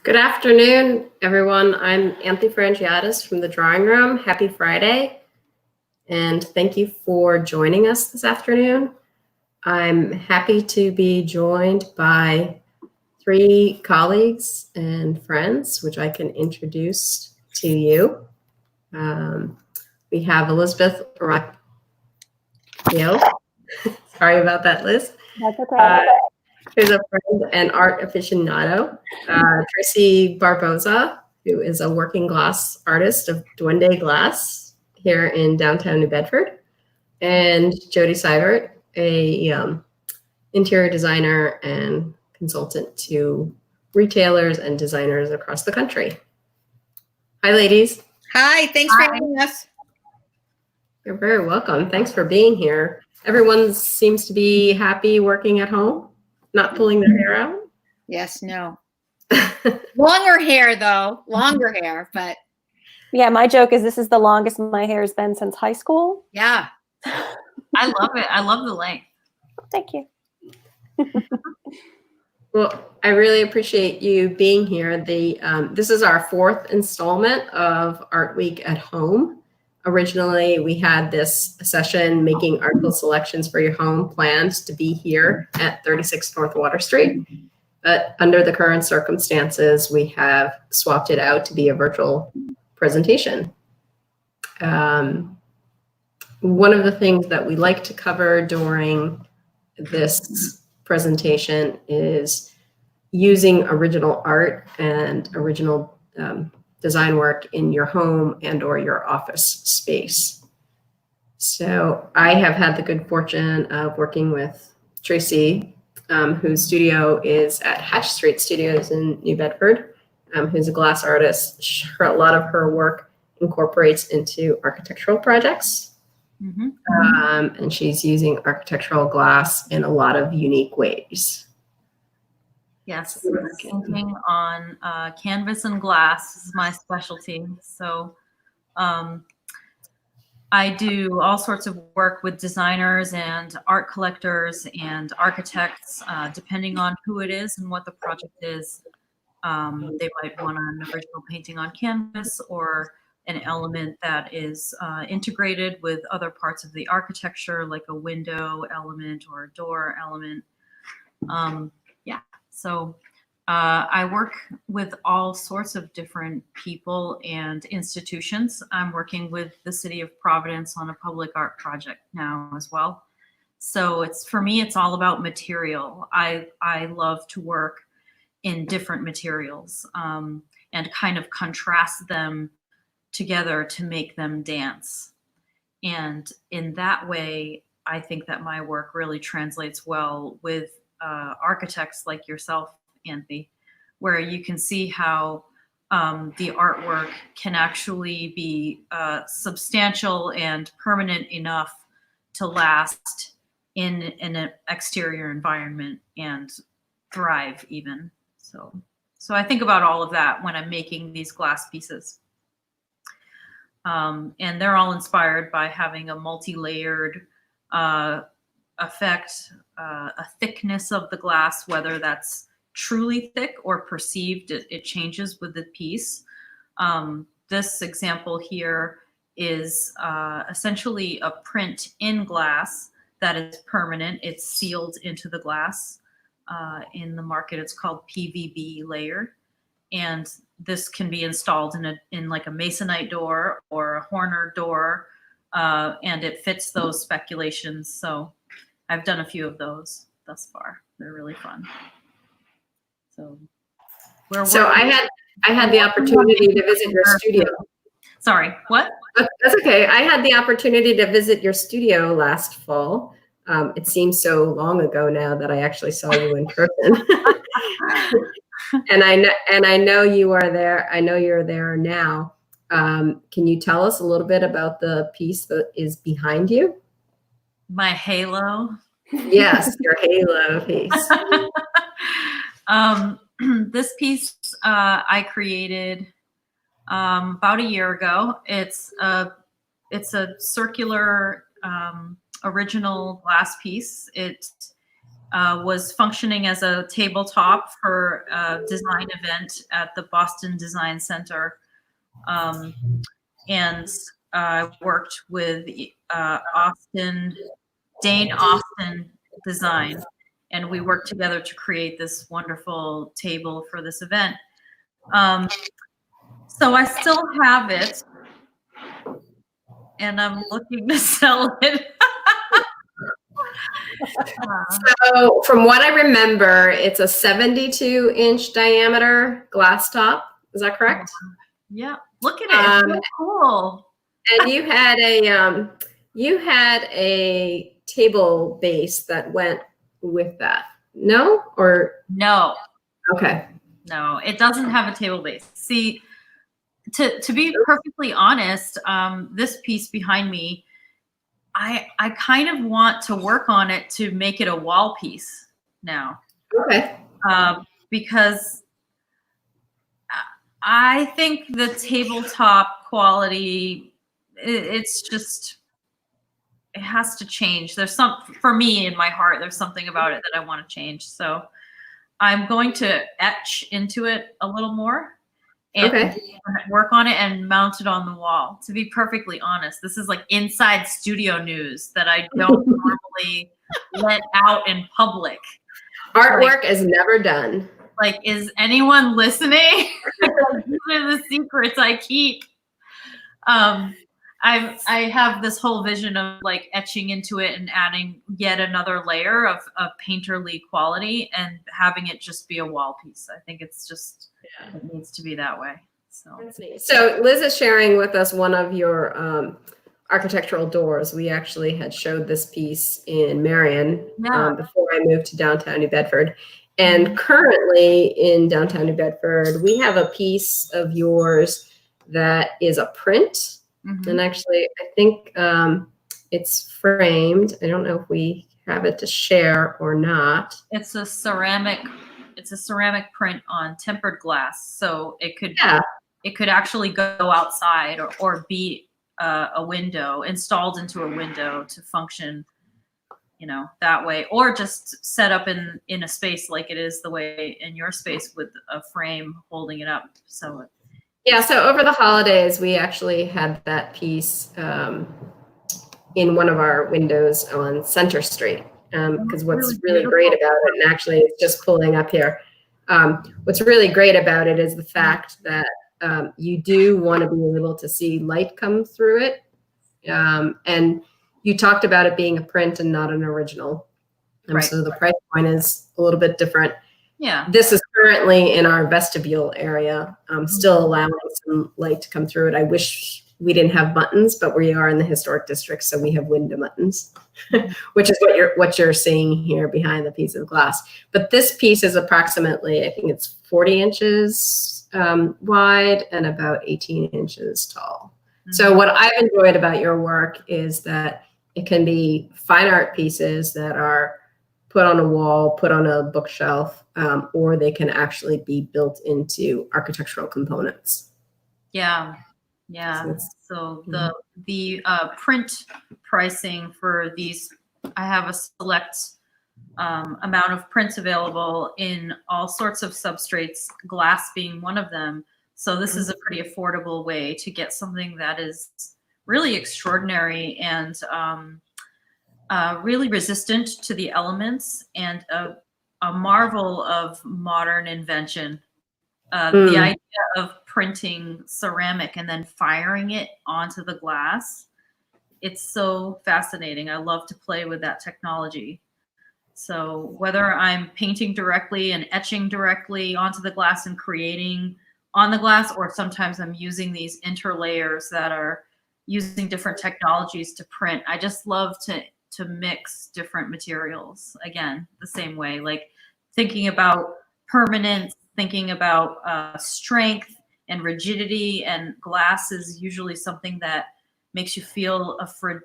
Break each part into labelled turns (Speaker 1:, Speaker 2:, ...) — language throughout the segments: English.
Speaker 1: Good afternoon, everyone. I'm Anthi Frangiadis from the Drawing Room. Happy Friday, and thank you for joining us this afternoon. I'm happy to be joined by three colleagues and friends, which I can introduce to you. We have Elizabeth Rockfield. Sorry about that, Liz.
Speaker 2: That's okay.
Speaker 1: Who's a friend and art aficionado. Tracy Barboza, who is a working glass artist of Duende Glass here in downtown New Bedford. And Jody Seibert, a interior designer and consultant to retailers and designers across the country. Hi, ladies.
Speaker 3: Hi, thanks for having us.
Speaker 1: You're very welcome. Thanks for being here. Everyone seems to be happy working at home, not pulling their hair out.
Speaker 3: Yes, no. Longer hair, though. Longer hair, but.
Speaker 2: Yeah, my joke is this is the longest my hair has been since high school.
Speaker 3: Yeah.
Speaker 4: I love it. I love the length.
Speaker 2: Thank you.
Speaker 1: Well, I really appreciate you being here. This is our fourth installment of Art Week at Home. Originally, we had this session, Making Artful Selections for Your Home, planned to be here at 36 North Water Street. But under the current circumstances, we have swapped it out to be a virtual presentation. One of the things that we like to cover during this presentation is using original art and original design work in your home and or your office space. So I have had the good fortune of working with Tracy, whose studio is at Hatch Street Studios in New Bedford, who's a glass artist. A lot of her work incorporates into architectural projects. Mm-hmm. And she's using architectural glass in a lot of unique ways.
Speaker 4: Yes, painting on canvas and glass is my specialty. So I do all sorts of work with designers and art collectors and architects, depending on who it is and what the project is. They might want an original painting on canvas or an element that is integrated with other parts of the architecture, like a window element or a door element. So I work with all sorts of different people and institutions. I'm working with the City of Providence on a public art project now as well. So for me, it's all about material. I love to work in different materials and kind of contrast them together to make them dance. And in that way, I think that my work really translates well with architects like yourself, Anthi, where you can see how the artwork can actually be substantial and permanent enough to last in an exterior environment and thrive even. So I think about all of that when I'm making these glass pieces. And they're all inspired by having a multi-layered effect, a thickness of the glass, whether that's truly thick or perceived, it changes with the piece. This example here is essentially a print in glass that is permanent. It's sealed into the glass. In the market, it's called PVB layer. And this can be installed in like a masonite door or a Horner door, and it fits those speculations. So I've done a few of those thus far. They're really fun. So
Speaker 1: I had the opportunity to visit your studio.
Speaker 4: Sorry, what?
Speaker 1: That's okay. I had the opportunity to visit your studio last fall. It seems so long ago now that I actually saw you in person. And I know you are there. I know you're there now. Can you tell us a little bit about the piece that is behind you?
Speaker 4: My halo.
Speaker 1: Yes, your halo piece.
Speaker 4: This piece I created about a year ago. It's a circular original glass piece. It was functioning as a tabletop for a design event at the Boston Design Center. And I worked with Dane Austin Design, and we worked together to create this wonderful table for this event. So I still have it, and I'm looking to sell it.
Speaker 1: So from what I remember, it's a 72-inch diameter glass top. Is that correct?
Speaker 4: Yeah, look at it. It's so cool.
Speaker 1: And you had a table base that went with that. No? Or
Speaker 4: No,
Speaker 1: okay.
Speaker 4: no, it doesn't have a table base. See, to be perfectly honest, this piece behind me, I kind of want to work on it to make it a wall piece now.
Speaker 1: Okay.
Speaker 4: Because I think the tabletop quality, it's just, it has to change. There's for me in my heart, there's something about it that I want to change. So I'm going to etch into it a little more and work on it and mount it on the wall. To be perfectly honest, this is like inside studio news that I don't normally let out in public.
Speaker 1: Artwork is never done.
Speaker 4: Like, is anyone listening? These are the secrets I keep. I have this whole vision of like etching into it and adding yet another layer of painterly quality and having it just be a wall piece. I think it's just, it needs to be that way.
Speaker 1: So Liz is sharing with us one of your architectural doors. We actually had showed this piece in Marion before I moved to downtown New Bedford. And currently in downtown New Bedford, we have a piece of yours that is a print. And actually, I think it's framed. I don't know if we have it to share or not.
Speaker 4: It's a ceramic print on tempered glass. So it could actually go outside or be a window, installed into a window to function, you know, that way, or just set up in a space like it is the way in your space with a frame holding it up. So
Speaker 1: yeah, so over the holidays, we actually had that piece in one of our windows on Center Street. Because what's really great about it, and actually it's just pulling up here, what's really great about it is the fact that you do want to be able to see light come through it. And you talked about it being a print and not an original. So the price point is a little bit different.
Speaker 4: Yeah.
Speaker 1: This is currently in our vestibule area, still allowing some light to come through it. I wish we didn't have buttons, but we are in the historic district, so we have window buttons, which is what you're seeing here behind the piece of glass. But this piece is approximately, I think it's 40 inches wide and about 18 inches tall. So what I've enjoyed about your work is that it can be fine art pieces that are put on a wall, put on a bookshelf, or they can actually be built into architectural components.
Speaker 4: Yeah. So the print pricing for these, I have a select amount of prints available in all sorts of substrates, glass being one of them. So this is a pretty affordable way to get something that is really extraordinary and really resistant to the elements and a marvel of modern invention. The idea of printing ceramic and then firing it onto the glass, it's so fascinating. I love to play with that technology. So whether I'm painting directly and etching directly onto the glass and creating on the glass, or sometimes I'm using these interlayers that are using different technologies to print. I just love to mix different materials, again, the same way, like thinking about permanence, thinking about strength and rigidity, and glass is usually something that makes you feel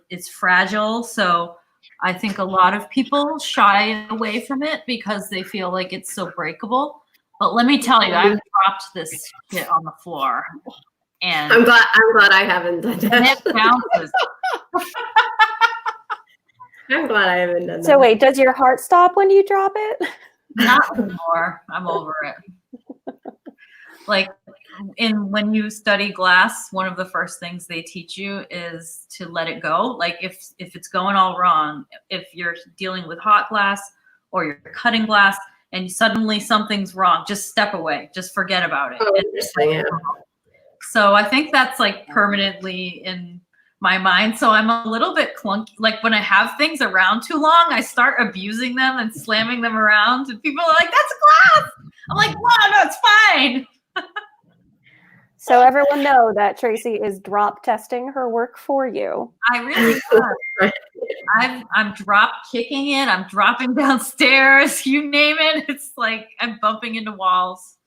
Speaker 4: it's fragile. So I think a lot of people shy away from it because they feel like it's so breakable. But let me tell you, I've dropped this shit on the floor, and
Speaker 1: I'm glad I haven't done that.
Speaker 4: And it bounces.
Speaker 1: I'm glad I haven't done that.
Speaker 2: So wait, does your heart stop when you drop it?
Speaker 4: Not anymore. I'm over it. Like when you study glass, one of the first things they teach you is to let it go. Like if it's going all wrong, if you're dealing with hot glass or you're cutting glass and suddenly something's wrong, just step away. Just forget about it.
Speaker 1: Oh, interesting. Yeah.
Speaker 4: So I think that's like permanently in my mind. So I'm a little bit clunky. Like when I have things around too long, I start abusing them and slamming them around. And people are like, that's glass. I'm like, wow, no, it's fine.
Speaker 2: So everyone know that Tracy is drop testing her work for you.
Speaker 4: I really am. I'm drop kicking it. I'm dropping downstairs. You name it. It's like I'm bumping into walls.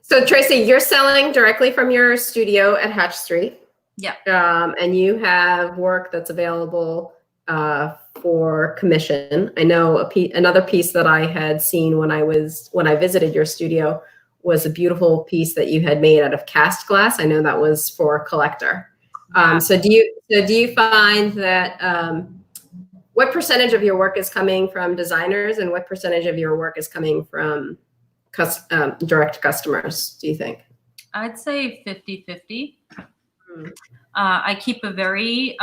Speaker 1: So Tracy, you're selling directly from your studio at Hatch Street.
Speaker 4: Yeah.
Speaker 1: And you have work that's available for commission. I know another piece that I had seen when I visited your studio was a beautiful piece that you had made out of cast glass. I know that was for a collector. So do you find that what percentage of your work is coming from designers and what percentage of your work is coming from direct customers, do you think?
Speaker 4: I'd say 50-50. I keep a very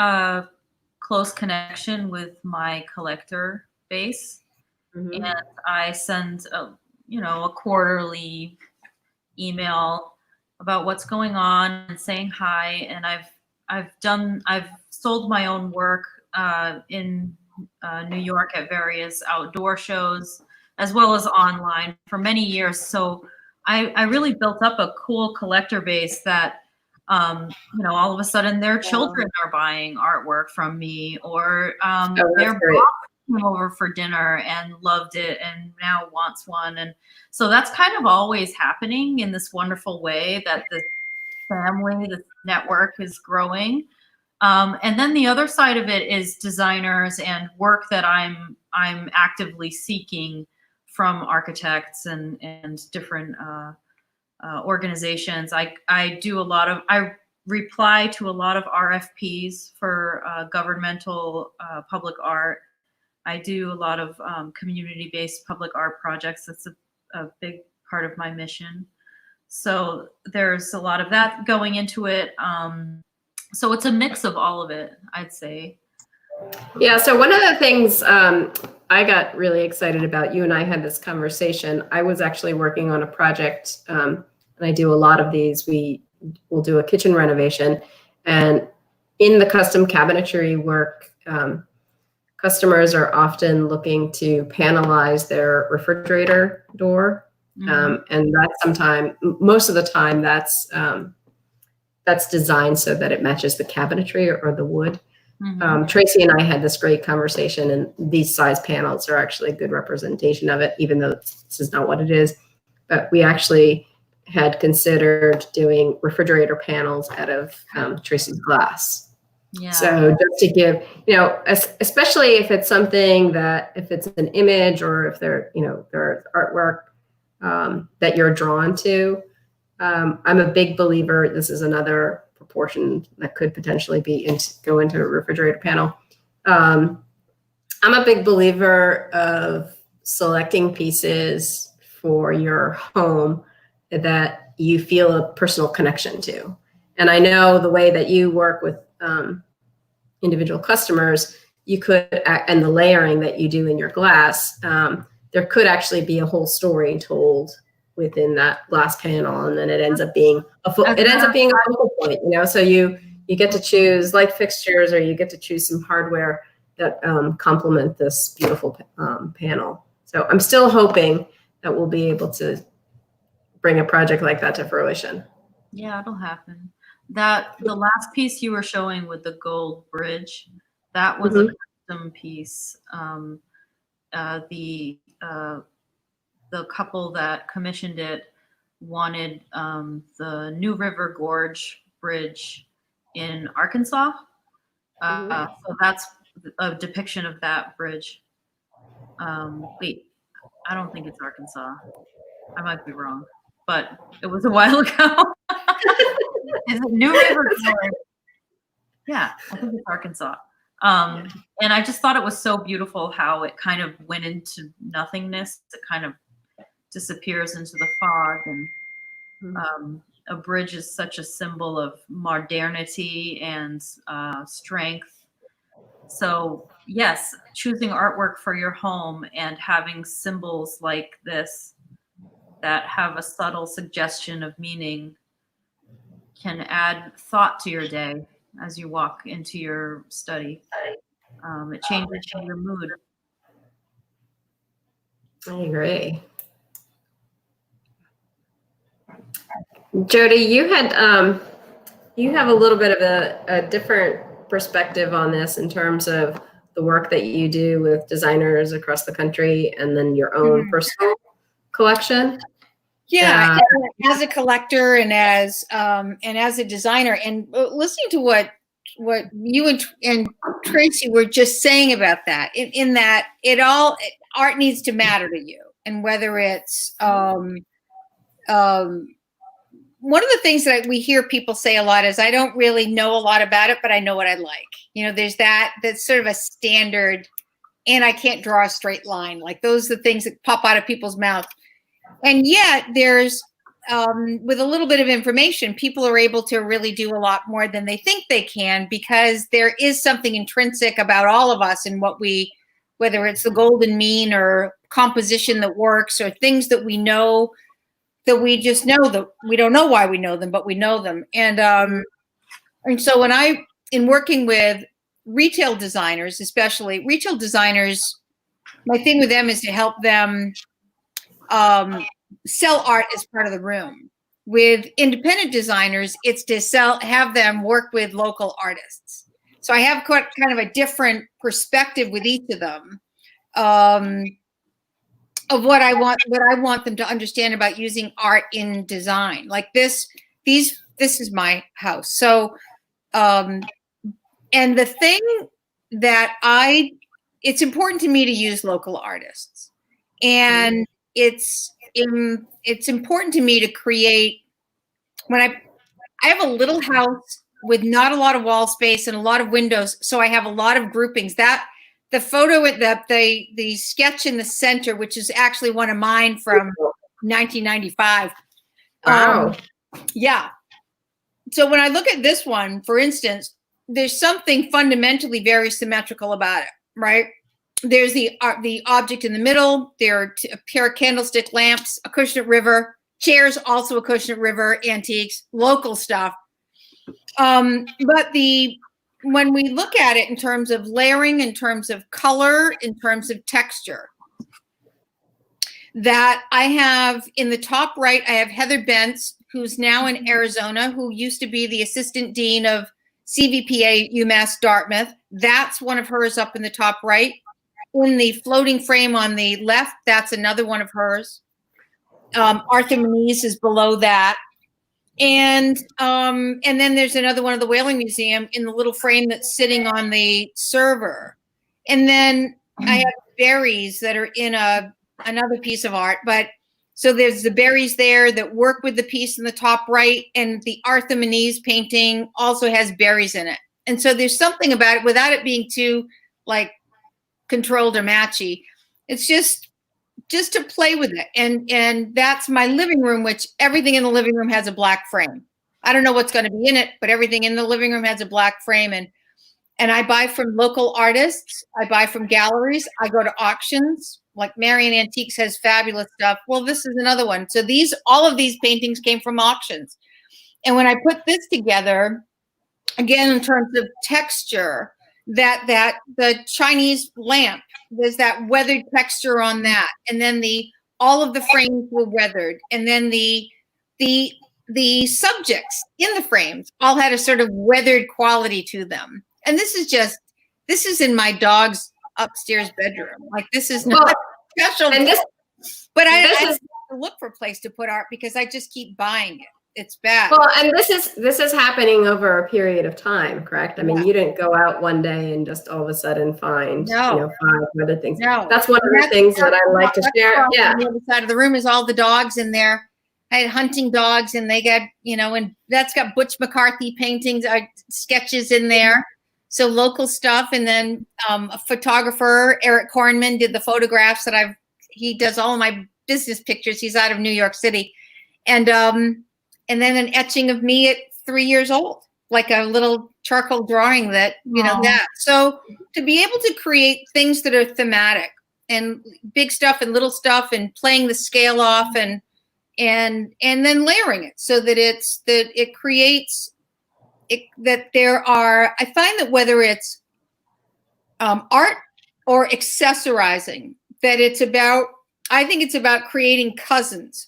Speaker 4: close connection with my collector base, and I send a quarterly email about what's going on and saying hi. And I've sold my own work in New York at various outdoor shows as well as online for many years. So I really built up a cool collector base that all of a sudden their children are buying artwork from me, or their boss came over for dinner and loved it and now wants one. And so that's kind of always happening in this wonderful way that the family, the network is growing. And then the other side of it is designers and work that I'm actively seeking from architects and different organizations. I reply to a lot of RFPs for governmental public art. I do a lot of community-based public art projects. That's a big part of my mission. So there's a lot of that going into it. So it's a mix of all of it, I'd say.
Speaker 1: Yeah, so one of the things I got really excited about, you and I had this conversation. I was actually working on a project, and I do a lot of these. We will do a kitchen renovation, and in the custom cabinetry work, customers are often looking to panelize their refrigerator door, and that's most of the time, that's designed so that it matches the cabinetry or the wood. Tracy and I had this great conversation, and these size panels are actually a good representation of it, even though this is not what it is. But we actually had considered doing refrigerator panels out of Tracy's glass.
Speaker 4: Yeah.
Speaker 1: So just to give, especially if it's something that, if it's an image or if there's artwork that you're drawn to, I'm a big believer. This is another proportion that could potentially go into a refrigerator panel. I'm a big believer of selecting pieces for your home that you feel a personal connection to. And I know the way that you work with individual customers, you could, and the layering that you do in your glass, there could actually be a whole story told within that glass panel, and then it ends up being a focal point, so you get to choose light fixtures, or you get to choose some hardware that complement this beautiful panel. So I'm still hoping that we'll be able to bring a project like that to fruition.
Speaker 4: Yeah, it'll happen. The last piece you were showing with the gold bridge, that was a custom piece. The couple that commissioned it wanted the New River Gorge Bridge in Arkansas. So that's a depiction of that bridge. Wait, I don't think it's Arkansas. I might be wrong, but it was a while ago. Is it New River Gorge? Yeah, I think it's Arkansas. And I just thought it was so beautiful how it kind of went into nothingness. It kind of disappears into the fog. And a bridge is such a symbol of modernity and strength. So yes, choosing artwork for your home and having symbols like this that have a subtle suggestion of meaning can add thought to your day as you walk into your study. It changes your mood.
Speaker 1: I agree. Jody, you have a little bit of a different perspective on this in terms of the work that you do with designers across the country and then your own personal collection.
Speaker 3: Yeah, as a collector and as a designer, and listening to what you and Tracy were just saying about that, in that art needs to matter to you, and whether it's one of the things that we hear people say a lot is, I don't really know a lot about it, but I know what I like. You know, there's that's sort of a standard, and I can't draw a straight line. Like those are the things that pop out of people's mouths. And yet there's, with a little bit of information, people are able to really do a lot more than they think they can, because there is something intrinsic about all of us and whether it's the golden mean or composition that works, or things that we know, that we just know, that we don't know why we know them, but we know them. And so in working with retail designers, especially retail designers, my thing with them is to help them sell art as part of the room. With independent designers, it's to have them work with local artists. So I have kind of a different perspective with each of them, of what I want them to understand about using art in design. Like this is my house. So, and the thing that it's important to me to use local artists, and it's important to me to create, when I have a little house with not a lot of wall space and a lot of windows, so I have a lot of groupings. That the photo with the sketch in the center, which is actually one of mine from 1995.
Speaker 1: Wow.
Speaker 3: Yeah. So when I look at this one, for instance, there's something fundamentally very symmetrical about it, right? There's the object in the middle. There are a pair of candlestick lamps, a Acushnet River, chairs, also a Acushnet River, antiques, local stuff. But when we look at it in terms of layering, in terms of color, in terms of texture, that I have in the top right, I have Heather Bentz, who's now in Arizona, who used to be the assistant dean of CVPA UMass Dartmouth. That's one of hers up in the top right. In the floating frame on the left, that's another one of hers. Arthur Moniz is below that. And then there's another one of the Whaling Museum in the little frame that's sitting on the server. And then I have berries that are in another piece of art. But so there's the berries there that work with the piece in the top right, and the Arthur Moniz painting also has berries in it. And so there's something about it, without it being too like controlled or matchy. It's just to play with it. And that's my living room, which everything in the living room has a black frame. I don't know what's going to be in it, but everything in the living room has a black frame. And I buy from local artists. I buy from galleries. I go to auctions. Like Marion Antiques has fabulous stuff. Well, this is another one. So all of these paintings came from auctions. And when I put this together, again, in terms of texture, that the Chinese lamp, there's that weathered texture on that, and then all of the frames were weathered, and then the subjects in the frames all had a sort of weathered quality to them. And this is in my dog's upstairs bedroom. Like, this is not special, but I have to look for a place to put art because I just keep buying it. It's bad.
Speaker 1: Well, and this is happening over a period of time, correct? I mean, you didn't go out one day and just all of a sudden find 5 other things.
Speaker 3: No.
Speaker 1: That's one of the things that I like to share. Yeah.
Speaker 3: On the other side of the room is all the dogs in there. I had hunting dogs, and they got, and that's got Butch McCarthy paintings, sketches in there. So local stuff, and then a photographer, Eric Kornman, did the photographs that he does all of my business pictures. He's out of New York City. And then an etching of me at 3 years old, like a little charcoal drawing that, that. So to be able to create things that are thematic and big stuff and little stuff and playing the scale off and then layering it so that it creates that there are, I find that whether it's art or accessorizing, that I think it's about creating cousins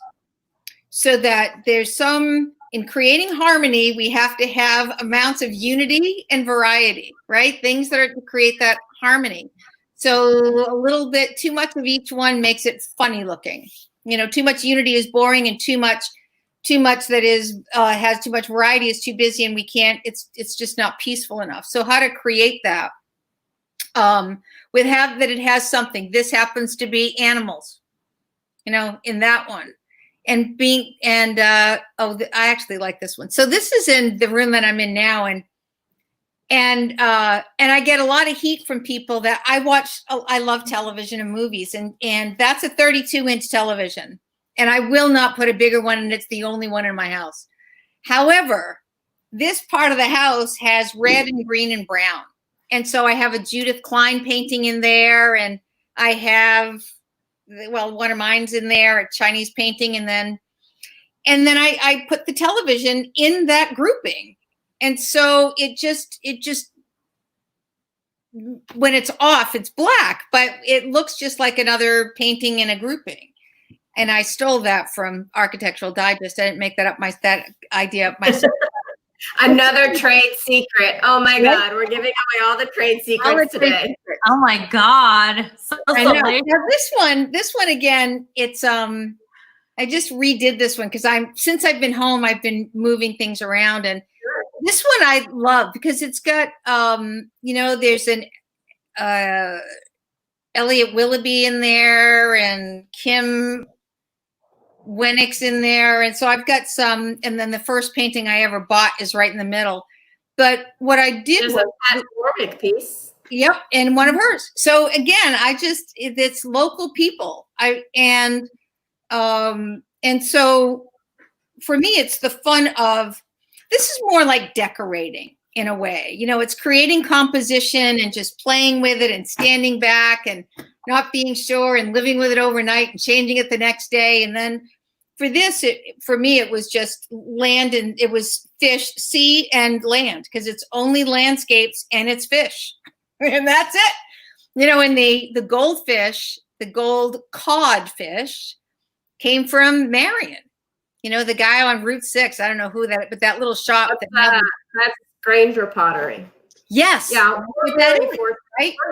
Speaker 3: so that there's in creating harmony, we have to have amounts of unity and variety, right? Things that are to create that harmony. So a little bit too much of each one makes it funny looking. Too much unity is boring, and too much that is has too much variety is too busy, and we can't. It's just not peaceful enough. So how to create that? That it has something. This happens to be animals, in that one, I actually like this one. So this is in the room that I'm in now, and I get a lot of heat from people that I love television and movies, and that's a 32-inch television, and I will not put a bigger one, and it's the only one in my house. However, this part of the house has red and green and brown, and so I have a Judith Klein painting in there, and I have, one of mine's in there, a Chinese painting, and then I put the television in that grouping. And so it just when it's off, it's black, but it looks just like another painting in a grouping. And I stole that from Architectural Digest. I didn't make that idea up myself.
Speaker 1: Another trade secret. Oh my God, we're giving away all the trade secrets today.
Speaker 4: Oh my God.
Speaker 3: I know. Now this one again, it's I just redid this one because since I've been home, I've been moving things around, and this one I love because it's got there's an Elliot Willoughby in there and Kim Wennick's in there, and so I've got some, and then the first painting I ever bought is right in the middle. But what I did
Speaker 1: was a Pat Warwick piece.
Speaker 3: Yep, and one of hers. So again, it's local people. And so for me, it's the fun of, this is more like decorating in a way. It's creating composition and just playing with it and standing back and not being sure and living with it overnight and changing it the next day. And then for this, for me, it was just land, and it was fish, sea, and land, because it's only landscapes and it's fish. And that's it. And the goldfish, the gold cod fish came from Marion. The guy on Route 6, I don't know who but that little shop.
Speaker 1: That's Granger Pottery.
Speaker 3: Yes.
Speaker 1: Yeah. We're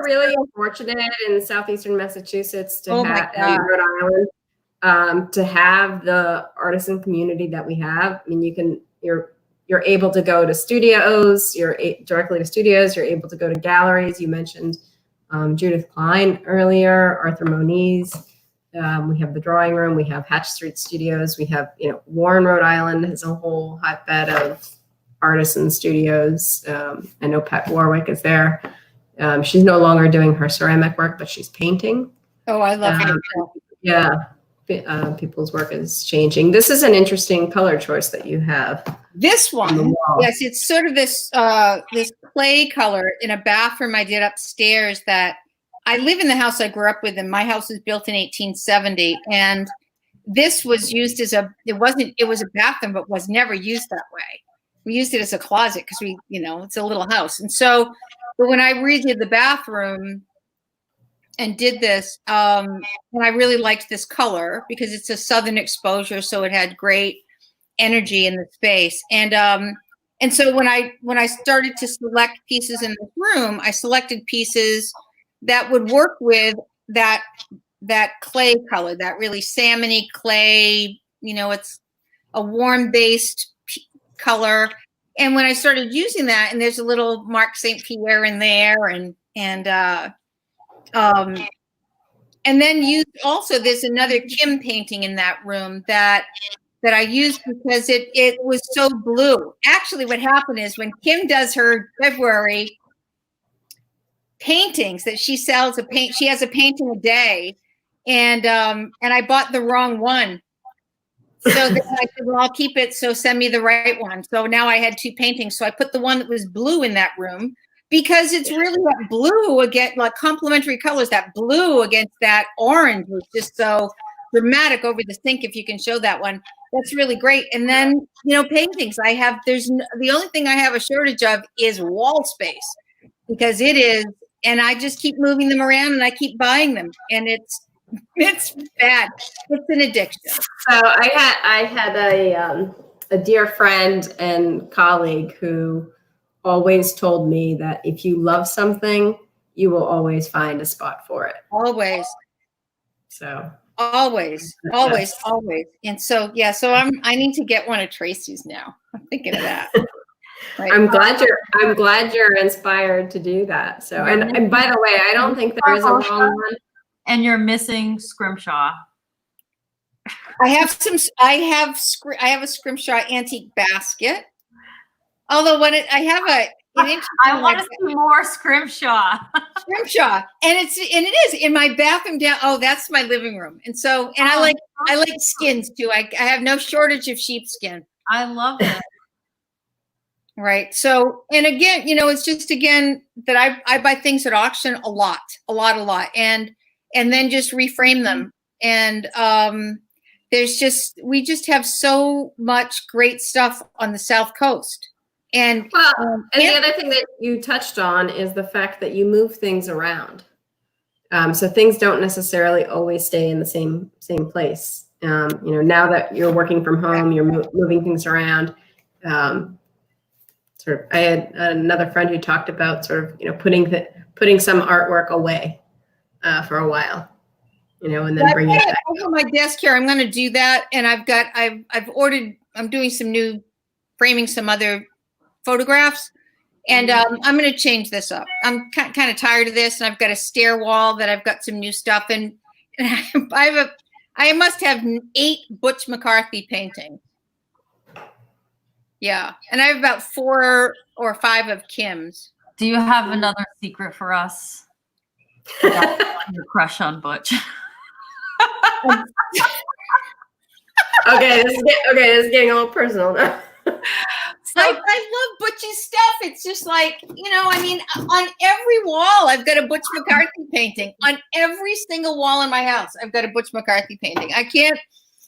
Speaker 1: really fortunate in southeastern Massachusetts to have, and Rhode Island, to have the artisan community that we have. I mean, you're able to go to studios, directly to studios, you're able to go to galleries. You mentioned Judith Klein earlier, Arthur Moniz. We have the drawing room, we have Hatch Street Studios, we have, Warren, Rhode Island has a whole hotbed of artisan studios. I know Pat Warwick is there. She's no longer doing her ceramic work, but she's painting.
Speaker 3: Oh, I love her.
Speaker 1: Yeah. People's work is changing. This is an interesting color choice that you have.
Speaker 3: This one, yes, it's sort of this this clay color in a bathroom I did upstairs. That I live in the house I grew up with, and my house was built in 1870, and this was used as it was a bathroom, but was never used that way. We used it as a closet because it's a little house, and so, but when I redid the bathroom and did this, and I really liked this color because it's a southern exposure, so it had great energy in the space. And so when I started to select pieces in this room, I selected pieces that would work with that clay color, that really salmony clay. It's a warm based color. And when I started using that, and there's a little Mark St. Pierre in there, and then used also, there's another Kim painting in that room that I used because it was so blue. Actually, what happened is when Kim does her February, paintings that she sells. She has a painting a day, and I bought the wrong one. So then I said, well, I'll keep it. So send me the right one. So now I had 2 paintings. So I put the one that was blue in that room because it's really that blue against like complementary colors. That blue against that orange was just so dramatic over the sink. If you can show that one, that's really great. And then, paintings the only thing I have a shortage of is wall space because it is, and I just keep moving them around and I keep buying them, and it's bad. It's an addiction.
Speaker 1: So I had a dear friend and colleague who always told me that if you love something, you will always find a spot for it.
Speaker 3: Always.
Speaker 1: So
Speaker 3: always. And so, yeah, so I need to get one of Tracy's now. I'm thinking of that. Right.
Speaker 1: I'm glad you're inspired to do that. So, and by the way, I don't think there is a wrong one.
Speaker 4: And you're missing Scrimshaw.
Speaker 3: I have a Scrimshaw antique basket. Although I
Speaker 4: want to see more Scrimshaw.
Speaker 3: Scrimshaw, and it is in my bathroom down. Oh, that's my living room, and so I like skins too. I have no shortage of sheepskin.
Speaker 4: I love it.
Speaker 3: Right. So, and again, it's just that I buy things at auction a lot, and then just reframe them. And we just have so much great stuff on the South Coast. And
Speaker 1: the other thing that you touched on is the fact that you move things around. So things don't necessarily always stay in the same place. Now that you're working from home, you're moving things around. I had another friend who talked about putting some artwork away for a while, and then bring it back.
Speaker 3: On my desk here, I'm going to do that, and I've ordered. I'm doing framing some other photographs, and I'm going to change this up. I'm kind of tired of this, and I've got a stair wall that I've got some new stuff, and I must have 8 Butch McCarthy paintings. Yeah, and I have about 4 or 5 of Kim's.
Speaker 4: Do you have another secret for us? Your crush on Butch.
Speaker 1: Okay, this is getting a little personal now.
Speaker 3: I love Butch's stuff. It's just like, on every wall, I've got a Butch McCarthy painting. On every single wall in my house, I've got a Butch McCarthy painting. I can't.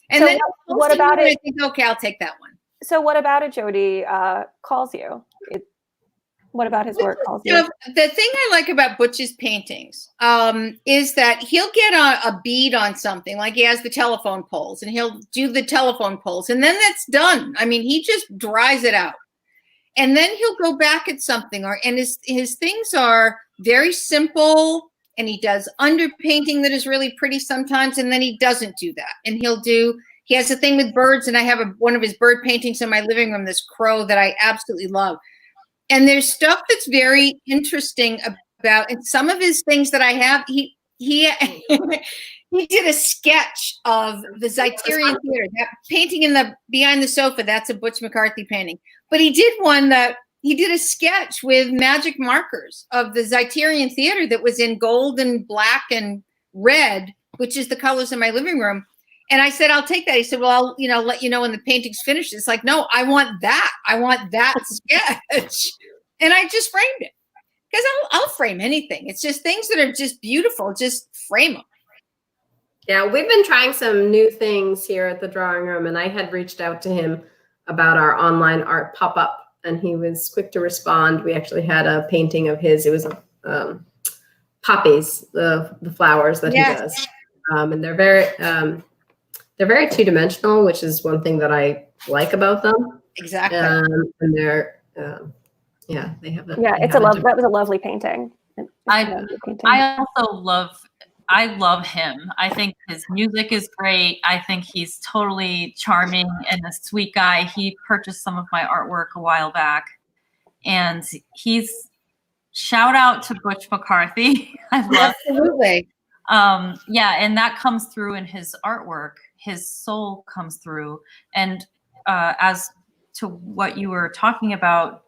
Speaker 3: And
Speaker 2: so
Speaker 3: then
Speaker 2: what about it?
Speaker 3: I think, okay, I'll take that one.
Speaker 2: So what about it, Jody, calls you? What about his work calls you?
Speaker 3: The thing I like about Butch's paintings is that he'll get a bead on something, like he has the telephone poles, and he'll do the telephone poles, and then that's done. I mean, he just dries it out. And then he'll go back at something, and his things are very simple, and he does underpainting that is really pretty sometimes, and then he doesn't do that. And he has a thing with birds, and I have one of his bird paintings in my living room, this crow that I absolutely love. And there's stuff that's very interesting about, and some of his things that I have, he did a sketch of the Zeiterian Theater. That painting behind the sofa, that's a Butch McCarthy painting. But he did a sketch with magic markers of the Zeiterian Theater that was in gold and black and red, which is the colors in my living room. And I said, I'll take that. He said, well, I'll let you know when the painting's finished. It's like, no, I want that. I want that sketch. And I just framed it. Because I'll frame anything. It's just things that are just beautiful. Just frame them.
Speaker 1: Yeah, we've been trying some new things here at the drawing room, and I had reached out to him about our online art pop-up, and he was quick to respond. We actually had a painting of his. It was poppies, the flowers that he does, and they're very two-dimensional, which is one thing that I like about them.
Speaker 3: Exactly.
Speaker 1: And they're they have that.
Speaker 2: Yeah, that was a lovely painting.
Speaker 4: I love him. I think his music is great. I think he's totally charming and a sweet guy. He purchased some of my artwork a while back, and shout out to Butch McCarthy. I love
Speaker 3: Absolutely.
Speaker 4: And that comes through in his artwork. His soul comes through. And as to what you were talking about,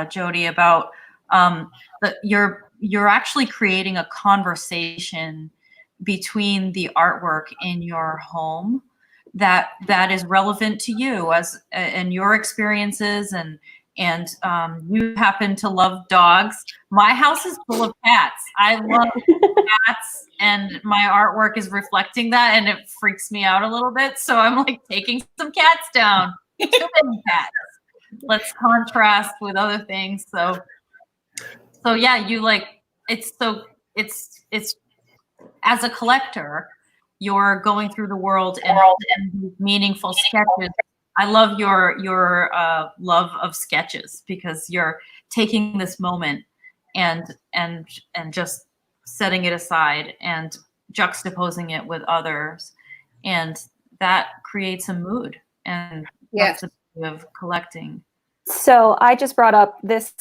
Speaker 4: Jody, about But you're actually creating a conversation between the artwork in your home that is relevant to you as and your experiences, and you happen to love dogs. My house is full of cats. I love cats, and my artwork is reflecting that, and it freaks me out a little bit. So I'm like taking some cats down. Too many cats. Let's contrast with other things. So yeah, you like it's as a collector, you're going through the world and meaningful sketches. I love your love of sketches, because you're taking this moment and just setting it aside and juxtaposing it with others, and that creates a mood. And that's the beauty of collecting.
Speaker 2: So I just brought up this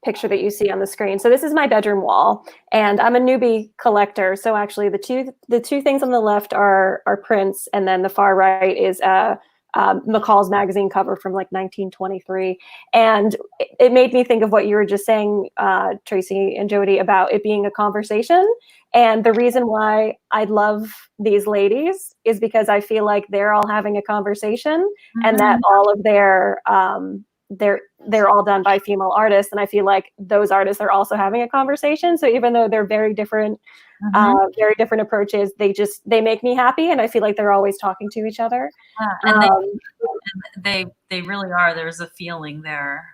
Speaker 2: picture that you see on the screen. So this is my bedroom wall, and I'm a newbie collector. So actually the two things on the left are prints, and then the far right is McCall's magazine cover from like 1923. And it made me think of what you were just saying, Tracy and Jody, about it being a conversation. And the reason why I love these ladies is because I feel like they're all having a conversation, and that all of their they're all done by female artists, and I feel like those artists are also having a conversation. So even though they're very different approaches, they make me happy, and I feel like they're always talking to each other.
Speaker 4: And they really are. There's a feeling there.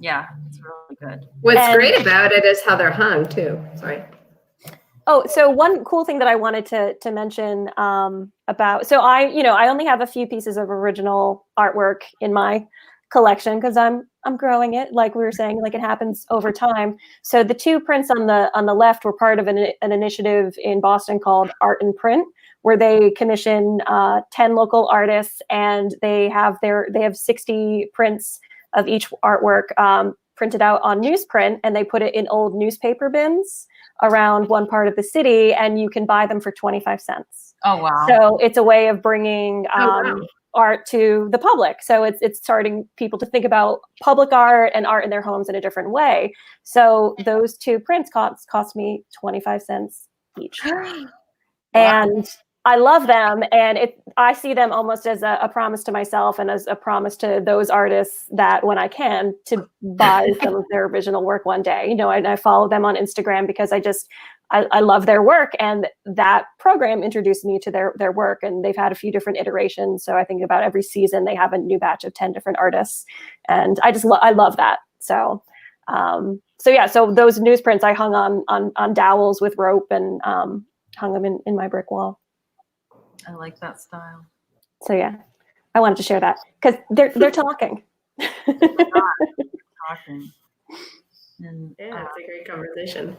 Speaker 4: Yeah, it's really good.
Speaker 1: What's great about it is how they're hung too. Sorry.
Speaker 2: Oh, so one cool thing that I wanted to mention about, so I only have a few pieces of original artwork in my collection because I'm growing it, like we were saying, like it happens over time. So the two prints on the left were part of an initiative in Boston called Art and Print, where they commission 10 local artists, and they have 60 prints of each artwork printed out on newsprint, and they put it in old newspaper bins around one part of the city, and you can buy them for 25 cents.
Speaker 4: Oh, wow.
Speaker 2: So it's a way of bringing art to the public. So it's starting people to think about public art and art in their homes in a different way. So those two prints cost me 25 cents each. And I love them, and I see them almost as a promise to myself and as a promise to those artists that when I can, to buy some of their original work one day. You know, I follow them on Instagram because I love their work, and that program introduced me to their work, and they've had a few different iterations. So I think about every season they have a new batch of 10 different artists, and I love that. So so those newsprints I hung on dowels with rope and hung them in my brick wall.
Speaker 4: I like that style.
Speaker 2: So yeah, I wanted to share that because they're talking.
Speaker 4: Talking. And,
Speaker 1: yeah, it's a great conversation.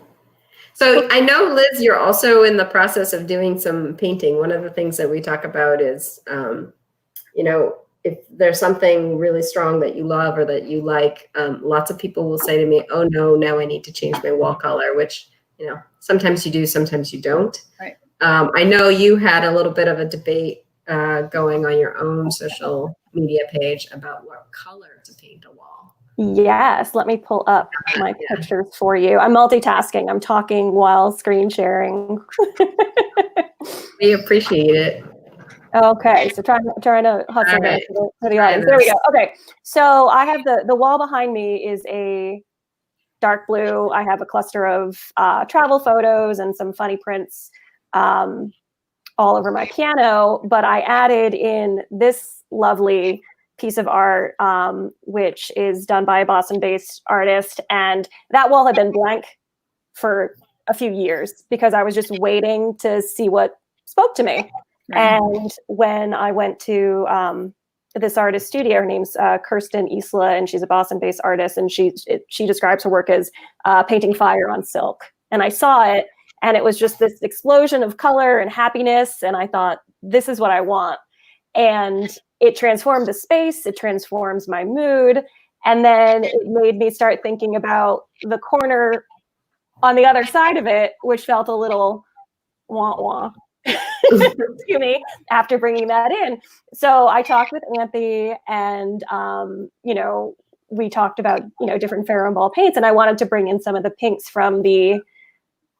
Speaker 1: So I know, Liz, you're also in the process of doing some painting. One of the things that we talk about is, if there's something really strong that you love or that you like, lots of people will say to me, "Oh no, now I need to change my wall color," which, sometimes you do, sometimes you don't.
Speaker 3: Right.
Speaker 1: I know you had a little bit of a debate going on your own social media page about what color to paint a wall.
Speaker 2: Yes, let me pull up my pictures for you. I'm multitasking. I'm talking while screen sharing.
Speaker 1: We appreciate it.
Speaker 2: Okay, so trying to hustle
Speaker 1: Right.
Speaker 2: for the audience. There we go. Okay, so I have the wall behind me is a dark blue. I have a cluster of travel photos and some funny prints all over my piano, but I added in this lovely piece of art, which is done by a Boston-based artist. And that wall had been blank for a few years because I was just waiting to see what spoke to me. Right. And when I went to this artist studio, her name's Kirsten Isla, and she's a Boston-based artist, and she describes her work as painting fire on silk. And I saw it, and it was just this explosion of color and happiness. And I thought, this is what I want. And it transformed the space. It transforms my mood. And then it made me start thinking about the corner on the other side of it, which felt a little wah-wah to me after bringing that in. So I talked with Anthi, and, we talked about, different Pharaoh ball paints, and I wanted to bring in some of the pinks from the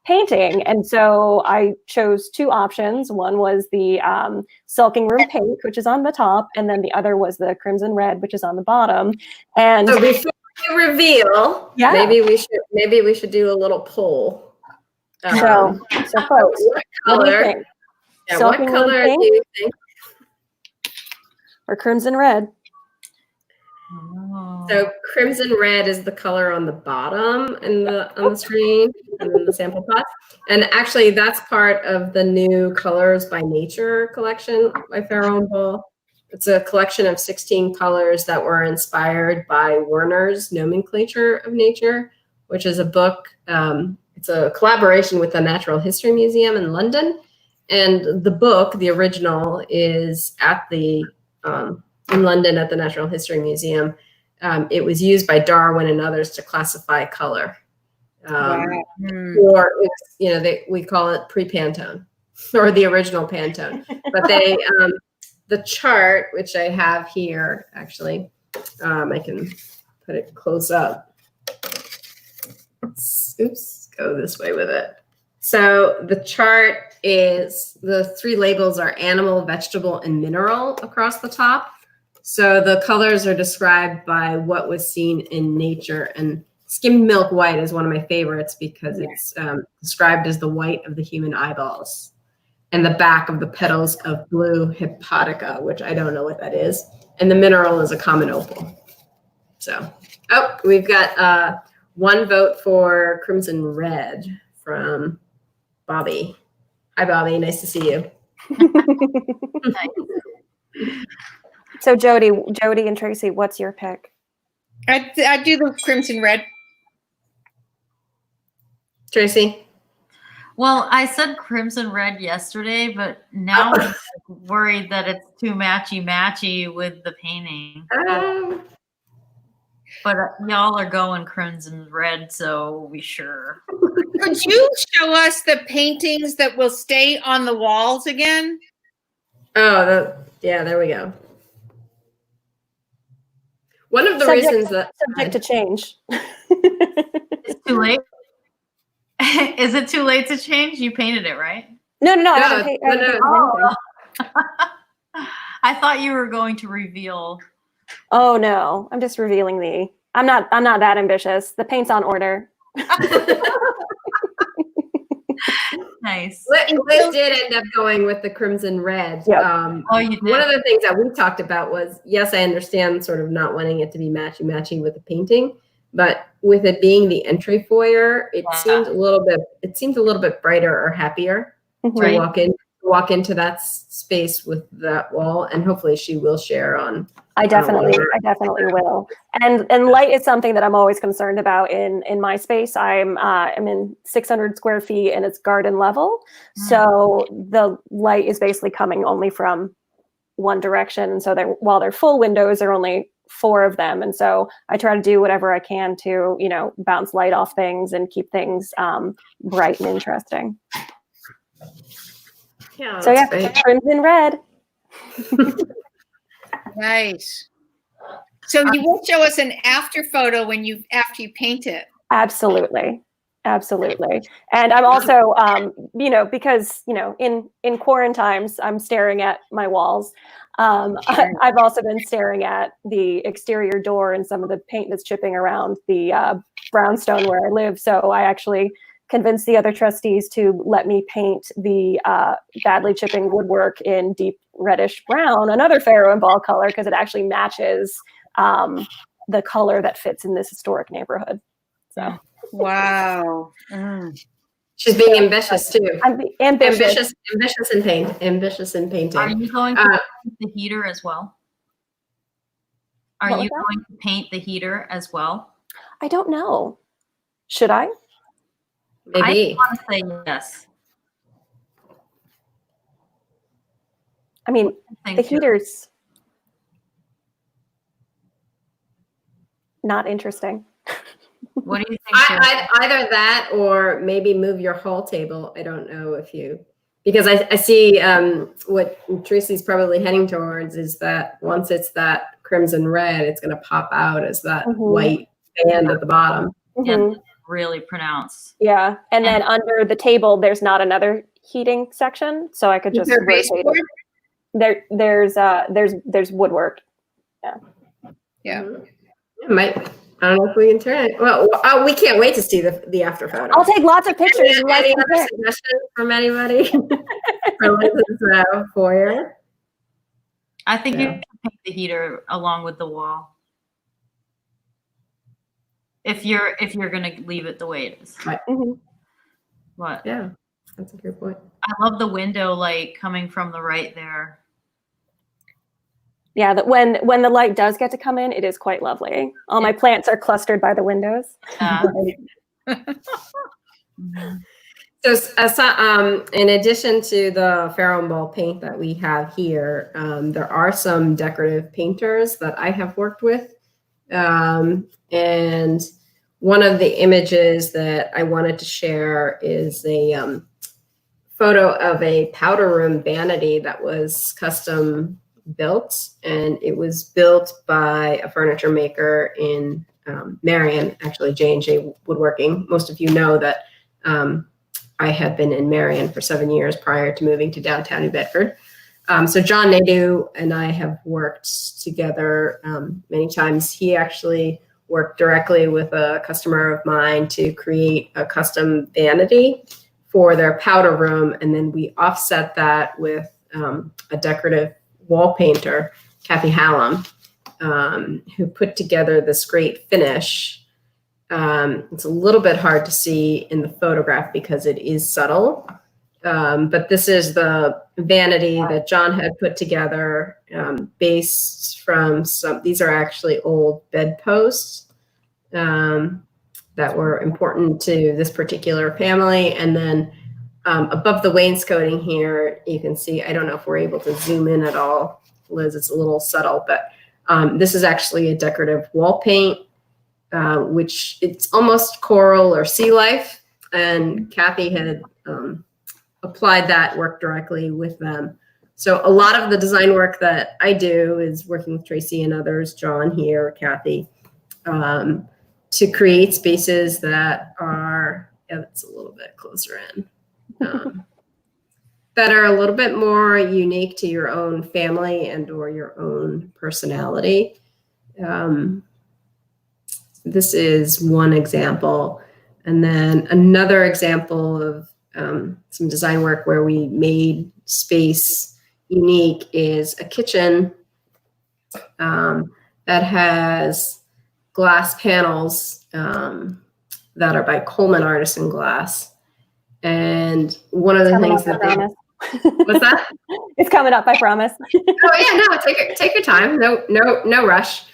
Speaker 2: painting. And so I chose two options. One was the Sulking Room pink, which is on the top, and then the other was the Crimson Red, which is on the bottom. And
Speaker 1: so before you reveal,
Speaker 2: Yeah.
Speaker 1: maybe we should do a little poll.
Speaker 2: so folks,
Speaker 1: What
Speaker 2: what do you
Speaker 1: color?
Speaker 2: think?
Speaker 1: Yeah, what
Speaker 2: Sulking Room
Speaker 1: color do
Speaker 2: pink
Speaker 1: you think?
Speaker 2: or Crimson Red?
Speaker 4: Oh.
Speaker 1: So crimson red is the color on the bottom on the screen and then the sample pot. And actually that's part of the new Colors by Nature collection by Pharaoh Ball. It's a collection of 16 colors that were inspired by Werner's Nomenclature of Nature, which is a book. It's a collaboration with the Natural History Museum in London. And the book, the original, is at the in London at the Natural History Museum. It was used by Darwin and others to classify color. Or we call it pre-Pantone or the original Pantone. But they the chart, which I have here, actually, I can put it close up. Oops, go this way with it. So the chart is, the three labels are animal, vegetable, and mineral across the top. So the colors are described by what was seen in nature, and skimmed milk white is one of my favorites because it's described as the white of the human eyeballs, and the back of the petals of blue hepatica, which I don't know what that is, and the mineral is a common opal. So, we've got one vote for Crimson Red from Bobby. Hi, Bobby. Nice to see you.
Speaker 2: So Jody and Tracy, what's your pick?
Speaker 3: I do the Crimson Red.
Speaker 1: Tracy?
Speaker 4: Well, I said Crimson Red yesterday, but now I'm worried that it's too matchy with the painting. But y'all are going Crimson Red, so we sure.
Speaker 3: Could you show us the paintings that will stay on the walls again?
Speaker 1: Oh, yeah, there we go. One of the reasons that
Speaker 2: subject to change.
Speaker 4: It's too late. Is it too late to change? You painted it, right?
Speaker 2: No. I
Speaker 1: No,
Speaker 2: haven't painted anything.
Speaker 4: I thought you were going to reveal.
Speaker 2: Oh no, I'm just revealing the. I'm not that ambitious. The paint's on order.
Speaker 4: Nice.
Speaker 1: Liz did end up going with the Crimson Red.
Speaker 2: Yep.
Speaker 4: Oh, you did.
Speaker 1: One of the things that we talked about was, yes, I understand sort of not wanting it to be matchy with the painting, but with it being the entry foyer, it seemed a little bit brighter or happier to walk into that space with that wall, and hopefully she will share on.
Speaker 2: I definitely will. And light is something that I'm always concerned about in my space. I'm in 600 square feet and it's garden level. So the light is basically coming only from one direction. And so while they're full windows, there are only 4 of them. And so I try to do whatever I can to, bounce light off things and keep things bright and interesting.
Speaker 1: Yeah.
Speaker 2: So yeah,
Speaker 1: great.
Speaker 2: Crimson Red.
Speaker 3: Nice. So you will show us an after photo after you paint it.
Speaker 2: Absolutely. And I'm also, because, in quarantine times, I'm staring at my walls. I've also been staring at the exterior door and some of the paint that's chipping around the brownstone where I live. So I actually convinced the other trustees to let me paint the badly chipping woodwork in deep reddish brown, another Pharaoh and Ball color, because it actually matches the color that fits in this historic neighborhood. So
Speaker 3: wow.
Speaker 1: She's being ambitious too.
Speaker 2: I'm ambitious.
Speaker 1: Ambitious in painting.
Speaker 4: Are you going to paint the heater as well? Are you going to paint the heater as well?
Speaker 2: I don't know. Should I?
Speaker 1: Maybe.
Speaker 4: I want to say yes.
Speaker 2: I mean, the heater's not interesting.
Speaker 4: What do you think?
Speaker 1: Either that or maybe move your hall table. I don't know because I see what Tracy's probably heading towards is that once it's that crimson red, it's going to pop out as that
Speaker 2: Mhm.
Speaker 1: white band at the bottom.
Speaker 4: Yeah,
Speaker 2: Mhm.
Speaker 4: really pronounced.
Speaker 2: Yeah, and then under the table, there's not another heating section, so I could
Speaker 3: Is
Speaker 2: just
Speaker 3: there
Speaker 2: rotate
Speaker 3: baseboard?
Speaker 2: it. There's woodwork.
Speaker 3: Yeah.
Speaker 1: Mhm. It might. I don't know if we can turn it. Well, we can't wait to see the after photo.
Speaker 2: I'll take lots of pictures.
Speaker 1: Any,
Speaker 2: You guys
Speaker 1: any
Speaker 2: can
Speaker 1: other
Speaker 2: pick.
Speaker 1: suggestions from anybody for Liz's foyer?
Speaker 4: I think you
Speaker 1: Yeah.
Speaker 4: can paint the heater along with the wall. If you're gonna leave it the way it is.
Speaker 2: Mhm.
Speaker 4: What?
Speaker 1: Yeah, that's a good point.
Speaker 4: I love the window light coming from the right there.
Speaker 2: Yeah, that when the light does get to come in, it is quite lovely. All my plants are clustered by the windows.
Speaker 4: Mhm.
Speaker 1: So, in addition to the Ferro Ball paint that we have here, there are some decorative painters that I have worked with. And one of the images that I wanted to share is a photo of a powder room vanity that was custom built. And it was built by a furniture maker in Marion, actually J&J Woodworking. Most of you know that I had been in Marion for 7 years prior to moving to downtown New Bedford. So John Nadeau and I have worked together many times. He actually worked directly with a customer of mine to create a custom vanity for their powder room. And then we offset that with a decorative wall painter, Kathy Hallam, who put together this great finish. It's a little bit hard to see in the photograph because it is subtle. But this is the vanity that John had put together based from these are actually old bedposts that were important to this particular family. And then above the wainscoting here, you can see, I don't know if we're able to zoom in at all, Liz, it's a little subtle, but this is actually a decorative wall paint, which it's almost coral or sea life. And Kathy had applied that work directly with them. So a lot of the design work that I do is working with Tracy and others, John here, Kathy, to create spaces that are, it's a little bit closer in, that are a little bit more unique to your own family and or your own personality. This is one example. And then another example of some design work where we made space unique is a kitchen that has glass panels that are by Coleman Artisan Glass. And one of the things that what's that?
Speaker 2: It's coming up, I promise.
Speaker 1: Oh yeah, no, take your time. No rush.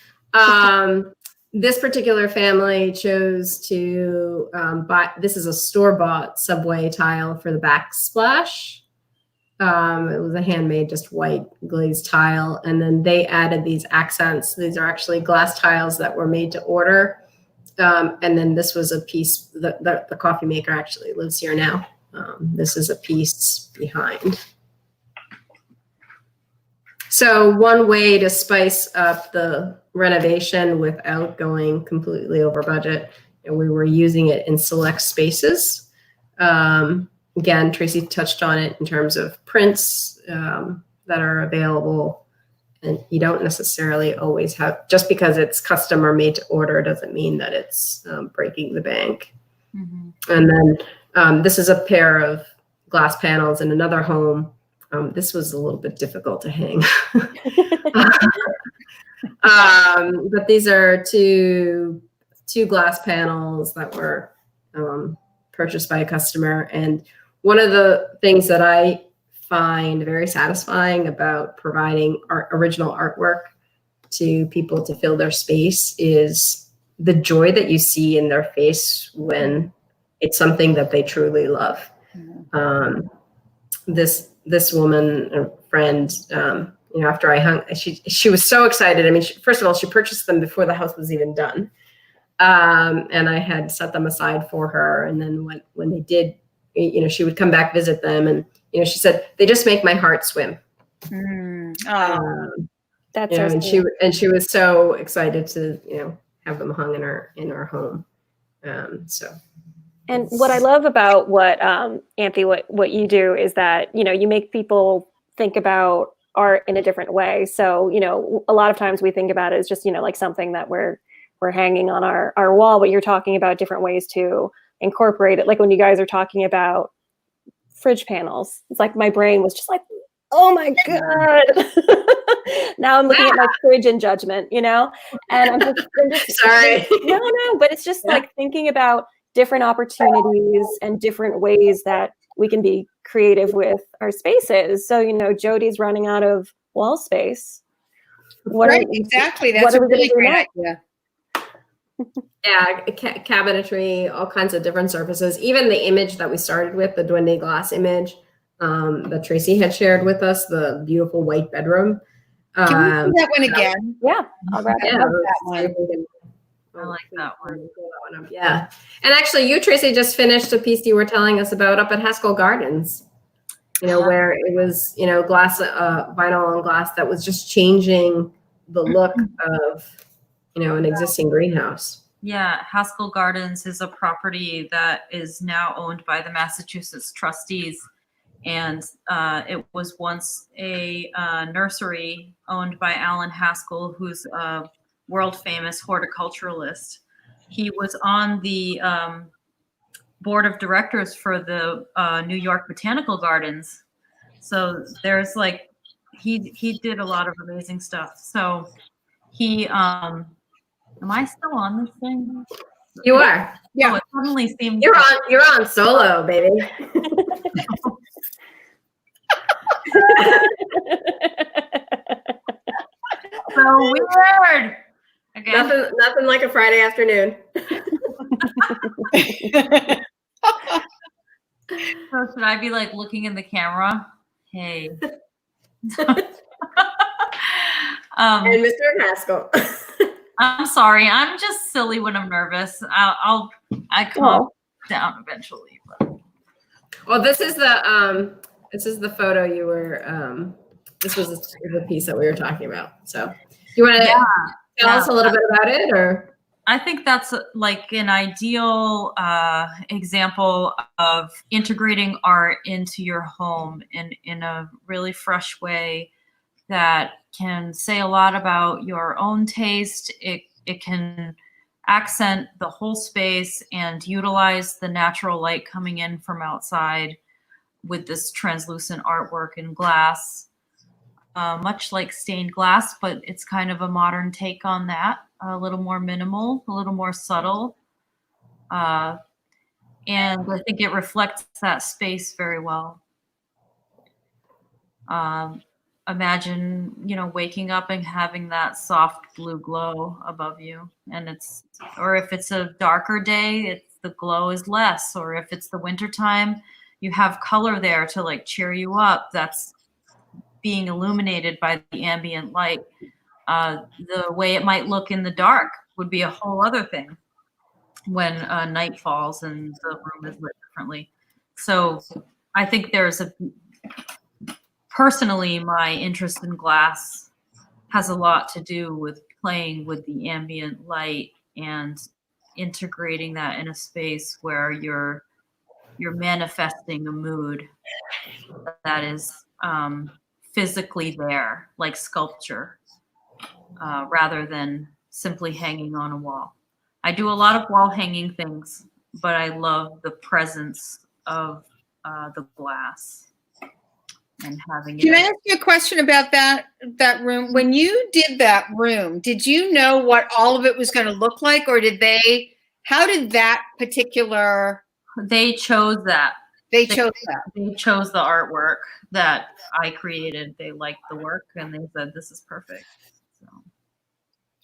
Speaker 1: This particular family chose to buy, this is a store-bought subway tile for the backsplash. It was a handmade, just white glazed tile. And then they added these accents. These are actually glass tiles that were made to order. And then this was a piece, the coffee maker actually lives here now. This is a piece behind. So one way to spice up the renovation without going completely over budget, and we were using it in select spaces. Again, Tracy touched on it in terms of prints that are available, and you don't necessarily always have, just because it's custom or made to order doesn't mean that it's breaking the bank. Mm-hmm. And then this is a pair of glass panels in another home. This was a little bit difficult to hang. But these are two glass panels that were purchased by a customer. And one of the things that I find very satisfying about providing original artwork to people to fill their space is the joy that you see in their face when it's something that they truly love. Mm-hmm. This woman, a friend, after I hung, she was so excited. I mean, first of all, she purchased them before the house was even done. And I had set them aside for her. And then when they did, she would come back, visit them. And, she said, they just make my heart swim.
Speaker 2: That's
Speaker 1: You know,
Speaker 2: so
Speaker 1: and
Speaker 2: sweet.
Speaker 1: she was so excited to, you know, have them hung in our home. So.
Speaker 2: And what I love about what Anthi, what you do is that, you know, you make people think about art in a different way. So, you know, a lot of times we think about it as just, you know, like something that we're hanging on our wall, but you're talking about different ways to incorporate it. Like when you guys are talking about fridge panels, it's like my brain was just like, oh my God. Now I'm looking at my fridge in judgment, you know? And I'm just
Speaker 1: Sorry.
Speaker 2: no, but it's just like thinking about different opportunities and different ways that we can be creative with our spaces. So, you know, Jody's running out of wall space.
Speaker 3: Right, exactly. That's a really great idea.
Speaker 1: Yeah, cabinetry, all kinds of different surfaces. Even the image that we started with, the Duende glass image that Tracy had shared with us, the beautiful white bedroom.
Speaker 3: Can we see that one again?
Speaker 2: Yeah, I'll grab it.
Speaker 3: I love that one.
Speaker 4: I like that one.
Speaker 1: Yeah. And actually, you, Tracy, just finished a piece you were telling us about up at Haskell Gardens, you know, where it was, you know, glass, vinyl and glass that was just changing the look of, you know, an existing greenhouse.
Speaker 4: Yeah, Haskell Gardens is a property that is now owned by the Massachusetts trustees. And it was once a nursery owned by Alan Haskell, who's a world famous horticulturalist. He was on the board of directors for the New York Botanical Gardens. So there's like, he did a lot of amazing stuff. So he, am I still on this thing?
Speaker 1: You are.
Speaker 4: Yeah. Oh, it suddenly seemed
Speaker 1: you're on solo, baby.
Speaker 4: So weird. Again.
Speaker 1: Nothing like a Friday afternoon.
Speaker 4: So should I be like looking in the camera? Hey.
Speaker 1: And Mr. Haskell.
Speaker 4: I'm sorry. I'm just silly when I'm nervous. I calm down eventually. But.
Speaker 1: Well, this is the photo you were. This was the piece that we were talking about. So, you want to tell us a little bit about it, or?
Speaker 4: I think that's like an ideal example of integrating art into your home in a really fresh way that can say a lot about your own taste. It can accent the whole space and utilize the natural light coming in from outside with this translucent artwork in glass, much like stained glass, but it's kind of a modern take on that, a little more minimal, a little more subtle. And I think it reflects that space very well. Imagine, you know, waking up and having that soft blue glow above you, and or if it's a darker day, the glow is less, or if it's the winter time, you have color there to like cheer you up. That's being illuminated by the ambient light. The way it might look in the dark would be a whole other thing when night falls and the room is lit differently. So I think personally, my interest in glass has a lot to do with playing with the ambient light and integrating that in a space where you're manifesting a mood that is physically there, like sculpture, rather than simply hanging on a wall. I do a lot of wall hanging things, but I love the presence of the glass. And having it.
Speaker 3: Can I ask you a question about that room? When you did that room, did you know what all of it was going to look like, or how did that particular?
Speaker 4: They chose that.
Speaker 3: They chose that.
Speaker 4: They chose the artwork that I created. They liked the work and they said, "This is perfect." So.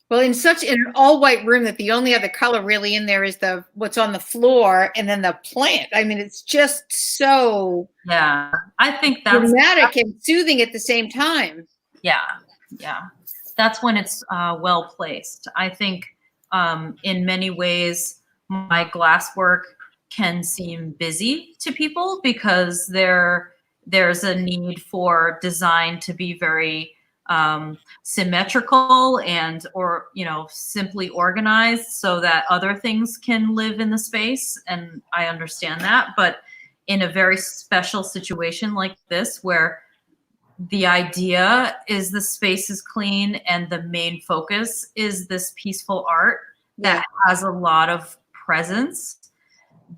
Speaker 3: Well, in an all white room that the only other color really in there is what's on the floor and then the plant. I mean, it's just so
Speaker 4: I think that's
Speaker 3: dramatic and soothing at the same time.
Speaker 4: Yeah. That's when it's well placed. I think in many ways my glass work can seem busy to people because there's a need for design to be very symmetrical and or simply organized so that other things can live in the space, and I understand that. But in a very special situation like this, where the idea is the space is clean and the main focus is this peaceful art that has a lot of presence,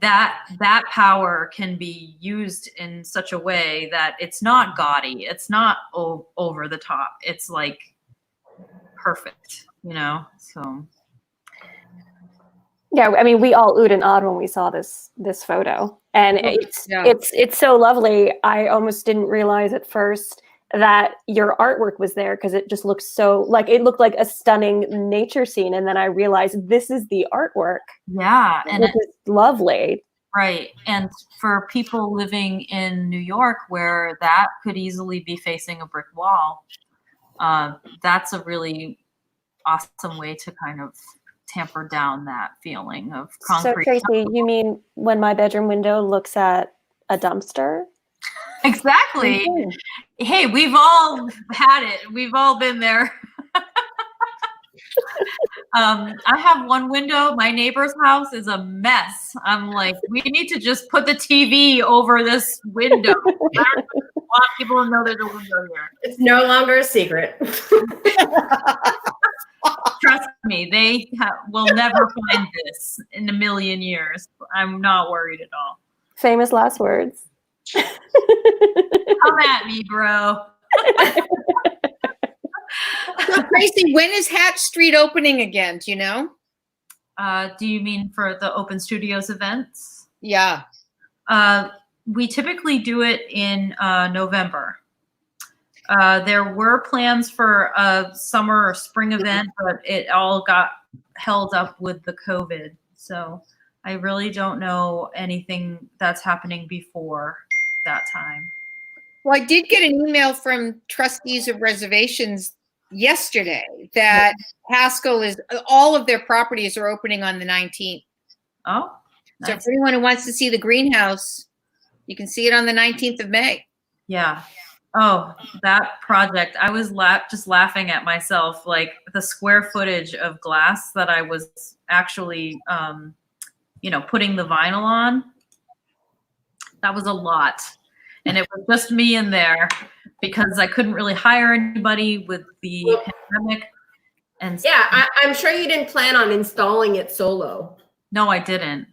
Speaker 4: that power can be used in such a way that it's not gaudy, it's not over the top, it's like perfect, so.
Speaker 2: Yeah, I mean, we all oohed and awed when we saw this photo, and it's so lovely. I almost didn't realize at first that your artwork was there because it just looks so it looked like a stunning nature scene, and then I realized this is the artwork.
Speaker 4: Yeah, and
Speaker 2: which is lovely.
Speaker 4: Right, and for people living in New York, where that could easily be facing a brick wall, that's a really awesome way to kind of tamper down that feeling of concrete.
Speaker 2: So Tracy, you mean when my bedroom window looks at a dumpster?
Speaker 4: Exactly. Mm-hmm. Hey, we've all had it. We've all been there. I have one window. My neighbor's house is a mess. I'm like, we need to just put the TV over this window. I don't want people to know there's a window here.
Speaker 1: It's no longer a secret.
Speaker 4: Trust me, they will never find this in a million years. I'm not worried at all.
Speaker 2: Famous last words.
Speaker 4: Come at me, bro.
Speaker 3: So Tracy, when is Hatch Street opening again? Do you know?
Speaker 4: Do you mean for the Open Studios events?
Speaker 3: Yeah.
Speaker 4: We typically do it in November. There were plans for a summer or spring event, but it all got held up with the COVID. So I really don't know anything that's happening before that time.
Speaker 3: Well, I did get an email from trustees of reservations yesterday that Haskell all of their properties are opening on the 19th.
Speaker 4: Oh, nice.
Speaker 3: So if anyone who wants to see the greenhouse, you can see it on the 19th of May.
Speaker 4: Yeah. Oh, that project. I was just laughing at myself, like the square footage of glass that I was actually, putting the vinyl on. That was a lot. And it was just me in there because I couldn't really hire anybody with the pandemic. And
Speaker 1: yeah, I'm sure you didn't plan on installing it solo.
Speaker 4: No, I didn't.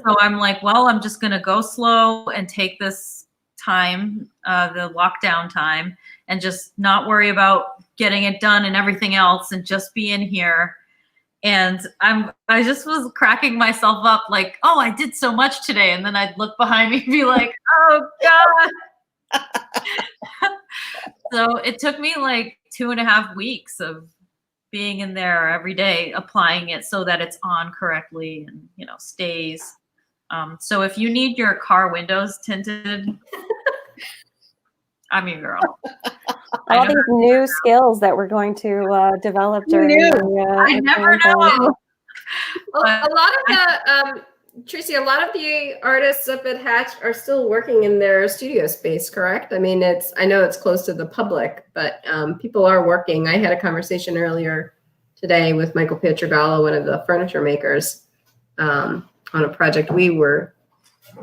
Speaker 4: So I'm like, well, I'm just going to go slow and take this time, the lockdown time, and just not worry about getting it done and everything else and just be in here. And I just was cracking myself up like, oh, I did so much today. And then I'd look behind me and be like, oh God. So it took me like 2.5 weeks of being in there every day, applying it so that it's on correctly and, stays. So if you need your car windows tinted, I'm your girl.
Speaker 2: All these new skills that we're going to develop during
Speaker 4: I never know.
Speaker 1: Well, a lot of the Tracy, a lot of the artists up at Hatch are still working in their studio space, correct? I mean, I know it's closed to the public, but people are working. I had a conversation earlier today with Michael Pietrogallo, one of the furniture makers, on a project we were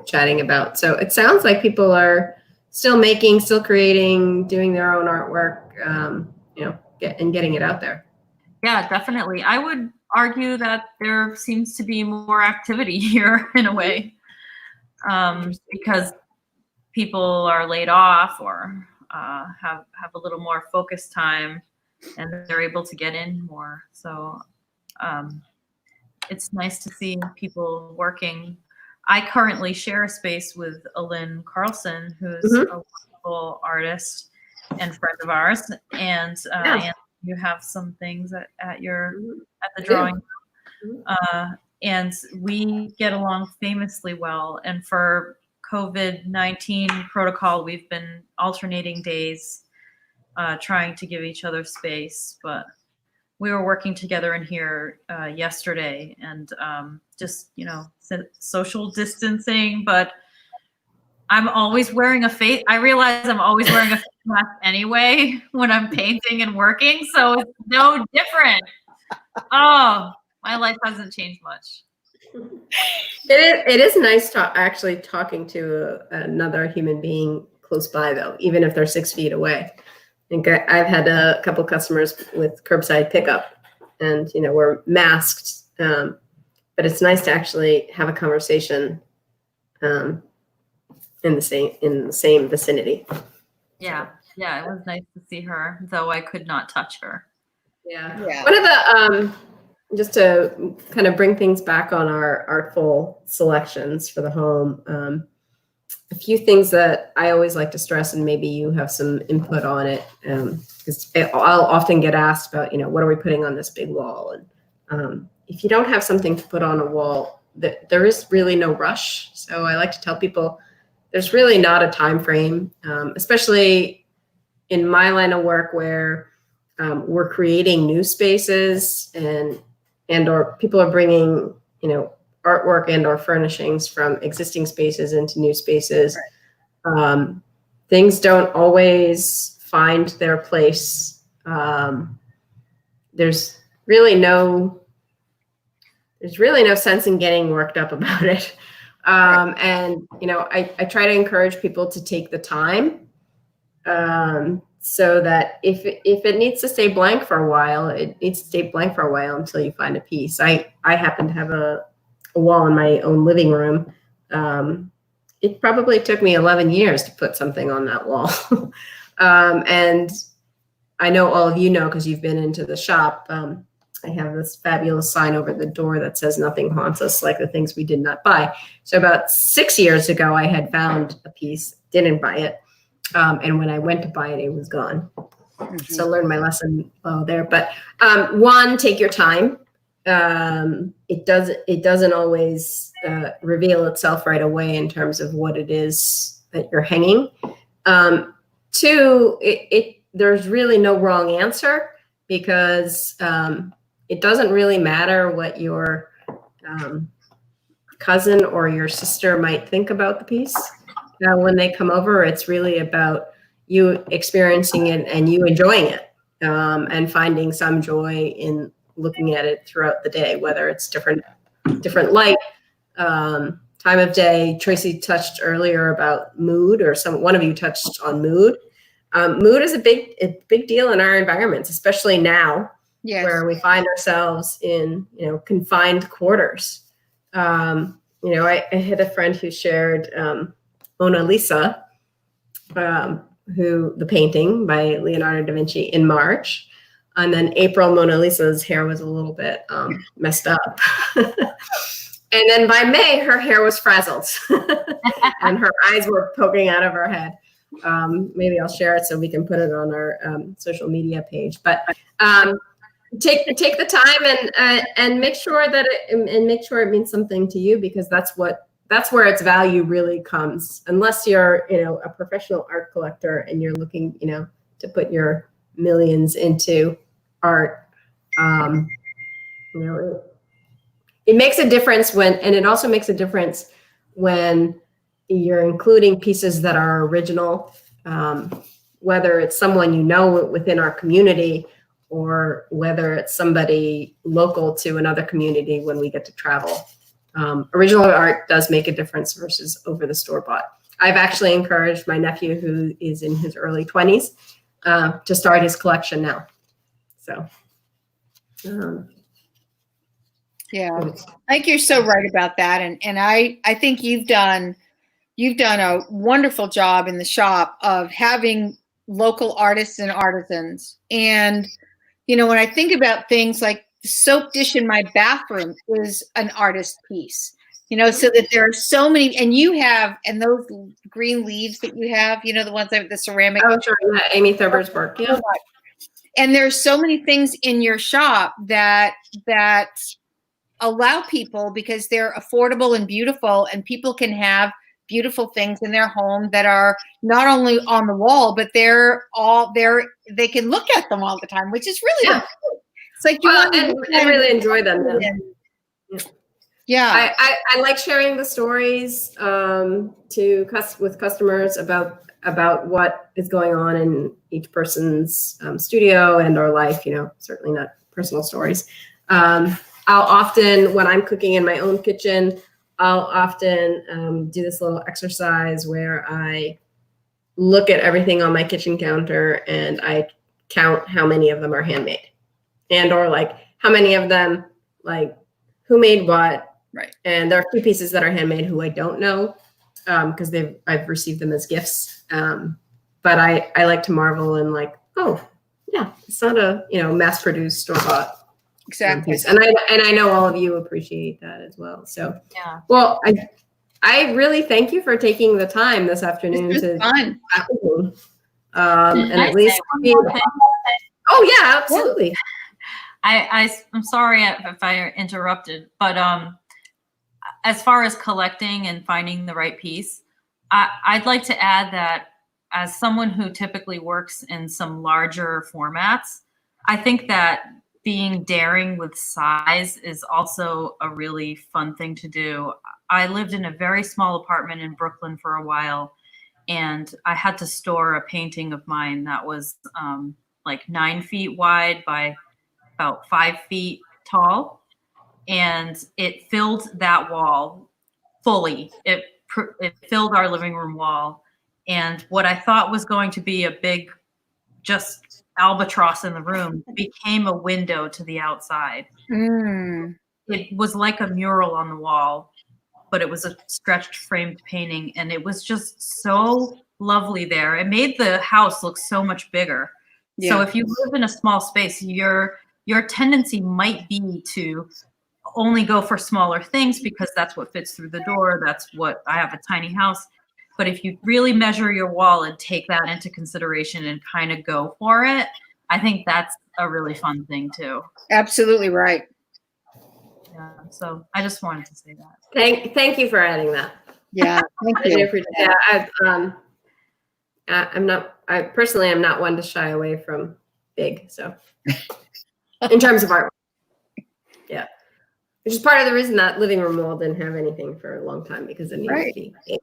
Speaker 1: chatting about. So it sounds like people are still making, still creating, doing their own artwork, and getting it out there.
Speaker 4: Yeah, definitely. I would argue that there seems to be more activity here in a way, because people are laid off or have a little more focus time and they're able to get in more. So it's nice to see people working. I currently share a space with Alin Carlson, who's a wonderful artist and friend of ours. And you have some things at the drawing room. And we get along famously well. And for COVID-19 protocol, we've been alternating days, trying to give each other space. But we were working together in here yesterday, and just social distancing, but I'm always wearing a face. I realize I'm always wearing a face mask anyway when I'm painting and working. So it's no different. Oh, my life hasn't changed much.
Speaker 1: It is nice actually talking to another human being close by, though, even if they're 6 feet away. I think I've had a couple customers with curbside pickup, and we're masked, but it's nice to actually have a conversation in the same vicinity.
Speaker 4: Yeah, it was nice to see her, though I could not touch her.
Speaker 1: Yeah. One of the just to kind of bring things back on our Artful selections for the home, a few things that I always like to stress, and maybe you have some input on it, because I'll often get asked about, what are we putting on this big wall? And if you don't have something to put on a wall, there is really no rush. So I like to tell people there's really not a time frame, especially in my line of work where we're creating new spaces and/or people are bringing, artwork and/or furnishings from existing spaces into new spaces. Right. Things don't always find their place. There's really no sense in getting worked up about it. Right. And I try to encourage people to take the time. So that if it needs to stay blank for a while, it needs to stay blank for a while until you find a piece. I happen to have a wall in my own living room. It probably took me 11 years to put something on that wall. And I know all of you know, because you've been into the shop, I have this fabulous sign over the door that says "Nothing haunts us like the things we did not buy." So about 6 years ago, I had found a piece, didn't buy it. And when I went to buy it, it was gone. Mm-hmm. So learned my lesson there. But one, take your time. It doesn't always reveal itself right away in terms of what it is that you're hanging. Two, there's really no wrong answer, because it doesn't really matter what your cousin or your sister might think about the piece. When they come over, it's really about you experiencing it and you enjoying it, and finding some joy in looking at it throughout the day, whether it's different light, time of day. Tracy touched earlier about mood, or one of you touched on mood. Mood is a big deal in our environments, especially now, yes, where we find ourselves in confined quarters. I had a friend who shared Mona Lisa, the painting by Leonardo da Vinci, in March. And then April, Mona Lisa's hair was a little bit messed up. And then by May, her hair was frazzled and her eyes were poking out of her head. Maybe I'll share it so we can put it on our social media page. But take the time and make sure that it means something to you, because that's where its value really comes. Unless you're, a professional art collector and you're looking, to put your millions into art, it makes a difference and it also makes a difference when you're including pieces that are original, whether it's someone within our community, or whether it's somebody local to another community when we get to travel. Original art does make a difference versus over the store-bought. I've actually encouraged my nephew, who is in his early 20s, to start his collection now. So,
Speaker 3: yeah, I think you're so right about that, and I think you've done a wonderful job in the shop of having local artists and artisans. And when I think about things like the soap dish in my bathroom is an artist piece, so that there are so many, and those green leaves that you have, the ones that have the ceramic.
Speaker 1: Oh, sure. Yeah, Amy Thurber's work. Yeah.
Speaker 3: And there's so many things in your shop that allow people, because they're affordable and beautiful, and people can have beautiful things in their home that are not only on the wall, but they can look at them all the time, which is really,
Speaker 1: yeah. It's like I really enjoy them. Yeah.
Speaker 3: Yeah.
Speaker 1: I like sharing the stories with customers about what is going on in each person's studio and or life. Certainly not personal stories. I'll often, when I'm cooking in my own kitchen, I'll often do this little exercise where I look at everything on my kitchen counter and I count how many of them are handmade, and or like how many of them, like who made what.
Speaker 3: Right.
Speaker 1: And there are a few pieces that are handmade who I don't know because I've received them as gifts. But I like to marvel and like, oh yeah, it's not a mass produced store bought
Speaker 3: Exactly.
Speaker 1: piece. And I know all of you appreciate that as well. So
Speaker 4: Yeah.
Speaker 1: well, I really thank you for taking the time this afternoon
Speaker 3: This was
Speaker 1: to
Speaker 3: fun.
Speaker 1: chat with me. And
Speaker 4: Can I
Speaker 1: at least
Speaker 4: say one more thing?
Speaker 1: oh yeah, absolutely.
Speaker 4: I'm sorry if I interrupted, but as far as collecting and finding the right piece, I'd like to add that as someone who typically works in some larger formats, I think that being daring with size is also a really fun thing to do. I lived in a very small apartment in Brooklyn for a while, and I had to store a painting of mine that was like 9 feet wide by about 5 feet tall, and it filled that wall fully. It filled our living room wall, and what I thought was going to be a big just albatross in the room became a window to the outside.
Speaker 3: Mm.
Speaker 4: It was like a mural on the wall, but it was a stretched framed painting, and it was just so lovely there. It made the house look so much bigger.
Speaker 3: Yeah.
Speaker 4: So if you live in a small space, your tendency might be to only go for smaller things because that's what fits through the door. That's what I have, a tiny house. But if you really measure your wall and take that into consideration and kind of go for it, I think that's a really fun thing too.
Speaker 3: Absolutely right.
Speaker 4: Yeah. So I just wanted to say that.
Speaker 1: Thank you for adding that.
Speaker 3: Yeah. Thank
Speaker 1: I do
Speaker 3: you.
Speaker 1: appreciate that. I personally am not one to shy away from big. So in terms of art, yeah, which is part of the reason that living room wall didn't have anything for a long time because it needed
Speaker 3: Right.
Speaker 1: to be big.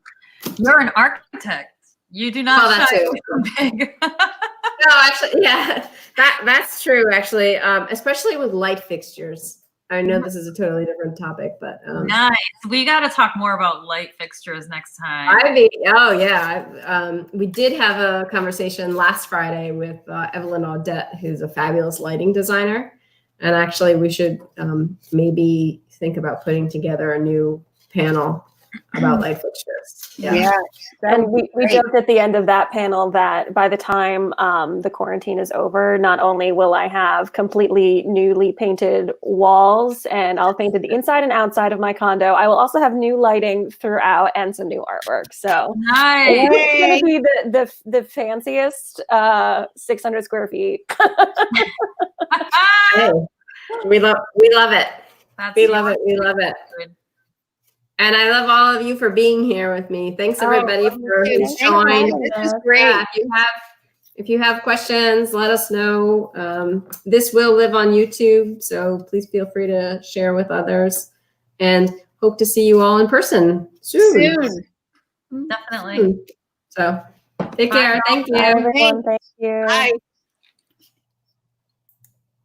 Speaker 4: You're an architect. You do not
Speaker 1: that
Speaker 4: shy
Speaker 1: too.
Speaker 4: away from big.
Speaker 1: No, actually, yeah, that's true. Actually, especially with light fixtures. I know this is a totally different topic, but
Speaker 4: Nice. We got to talk more about light fixtures next time.
Speaker 1: we did have a conversation last Friday with Evelyn Audette, who's a fabulous lighting designer, and actually we should maybe think about putting together a new panel about light fixtures.
Speaker 3: Yeah.
Speaker 2: And we joked at the end of that panel that by the time the quarantine is over, not only will I have completely newly painted walls and I'll painted the inside and outside of my condo, I will also have new lighting throughout and some new artwork. So
Speaker 4: Nice.
Speaker 2: it's going to be the fanciest 600 square feet.
Speaker 1: Hey, we love it. We love it. And I love all of you for being here with me. Thanks everybody for who's joined.
Speaker 3: This is great.
Speaker 1: Yeah, if you have questions, let us know. This will live on YouTube, so please feel free to share with others. And hope to see you all in person soon.
Speaker 4: Definitely.
Speaker 1: So take care. Thank you.
Speaker 2: Bye, everyone. Thank you.
Speaker 3: Bye.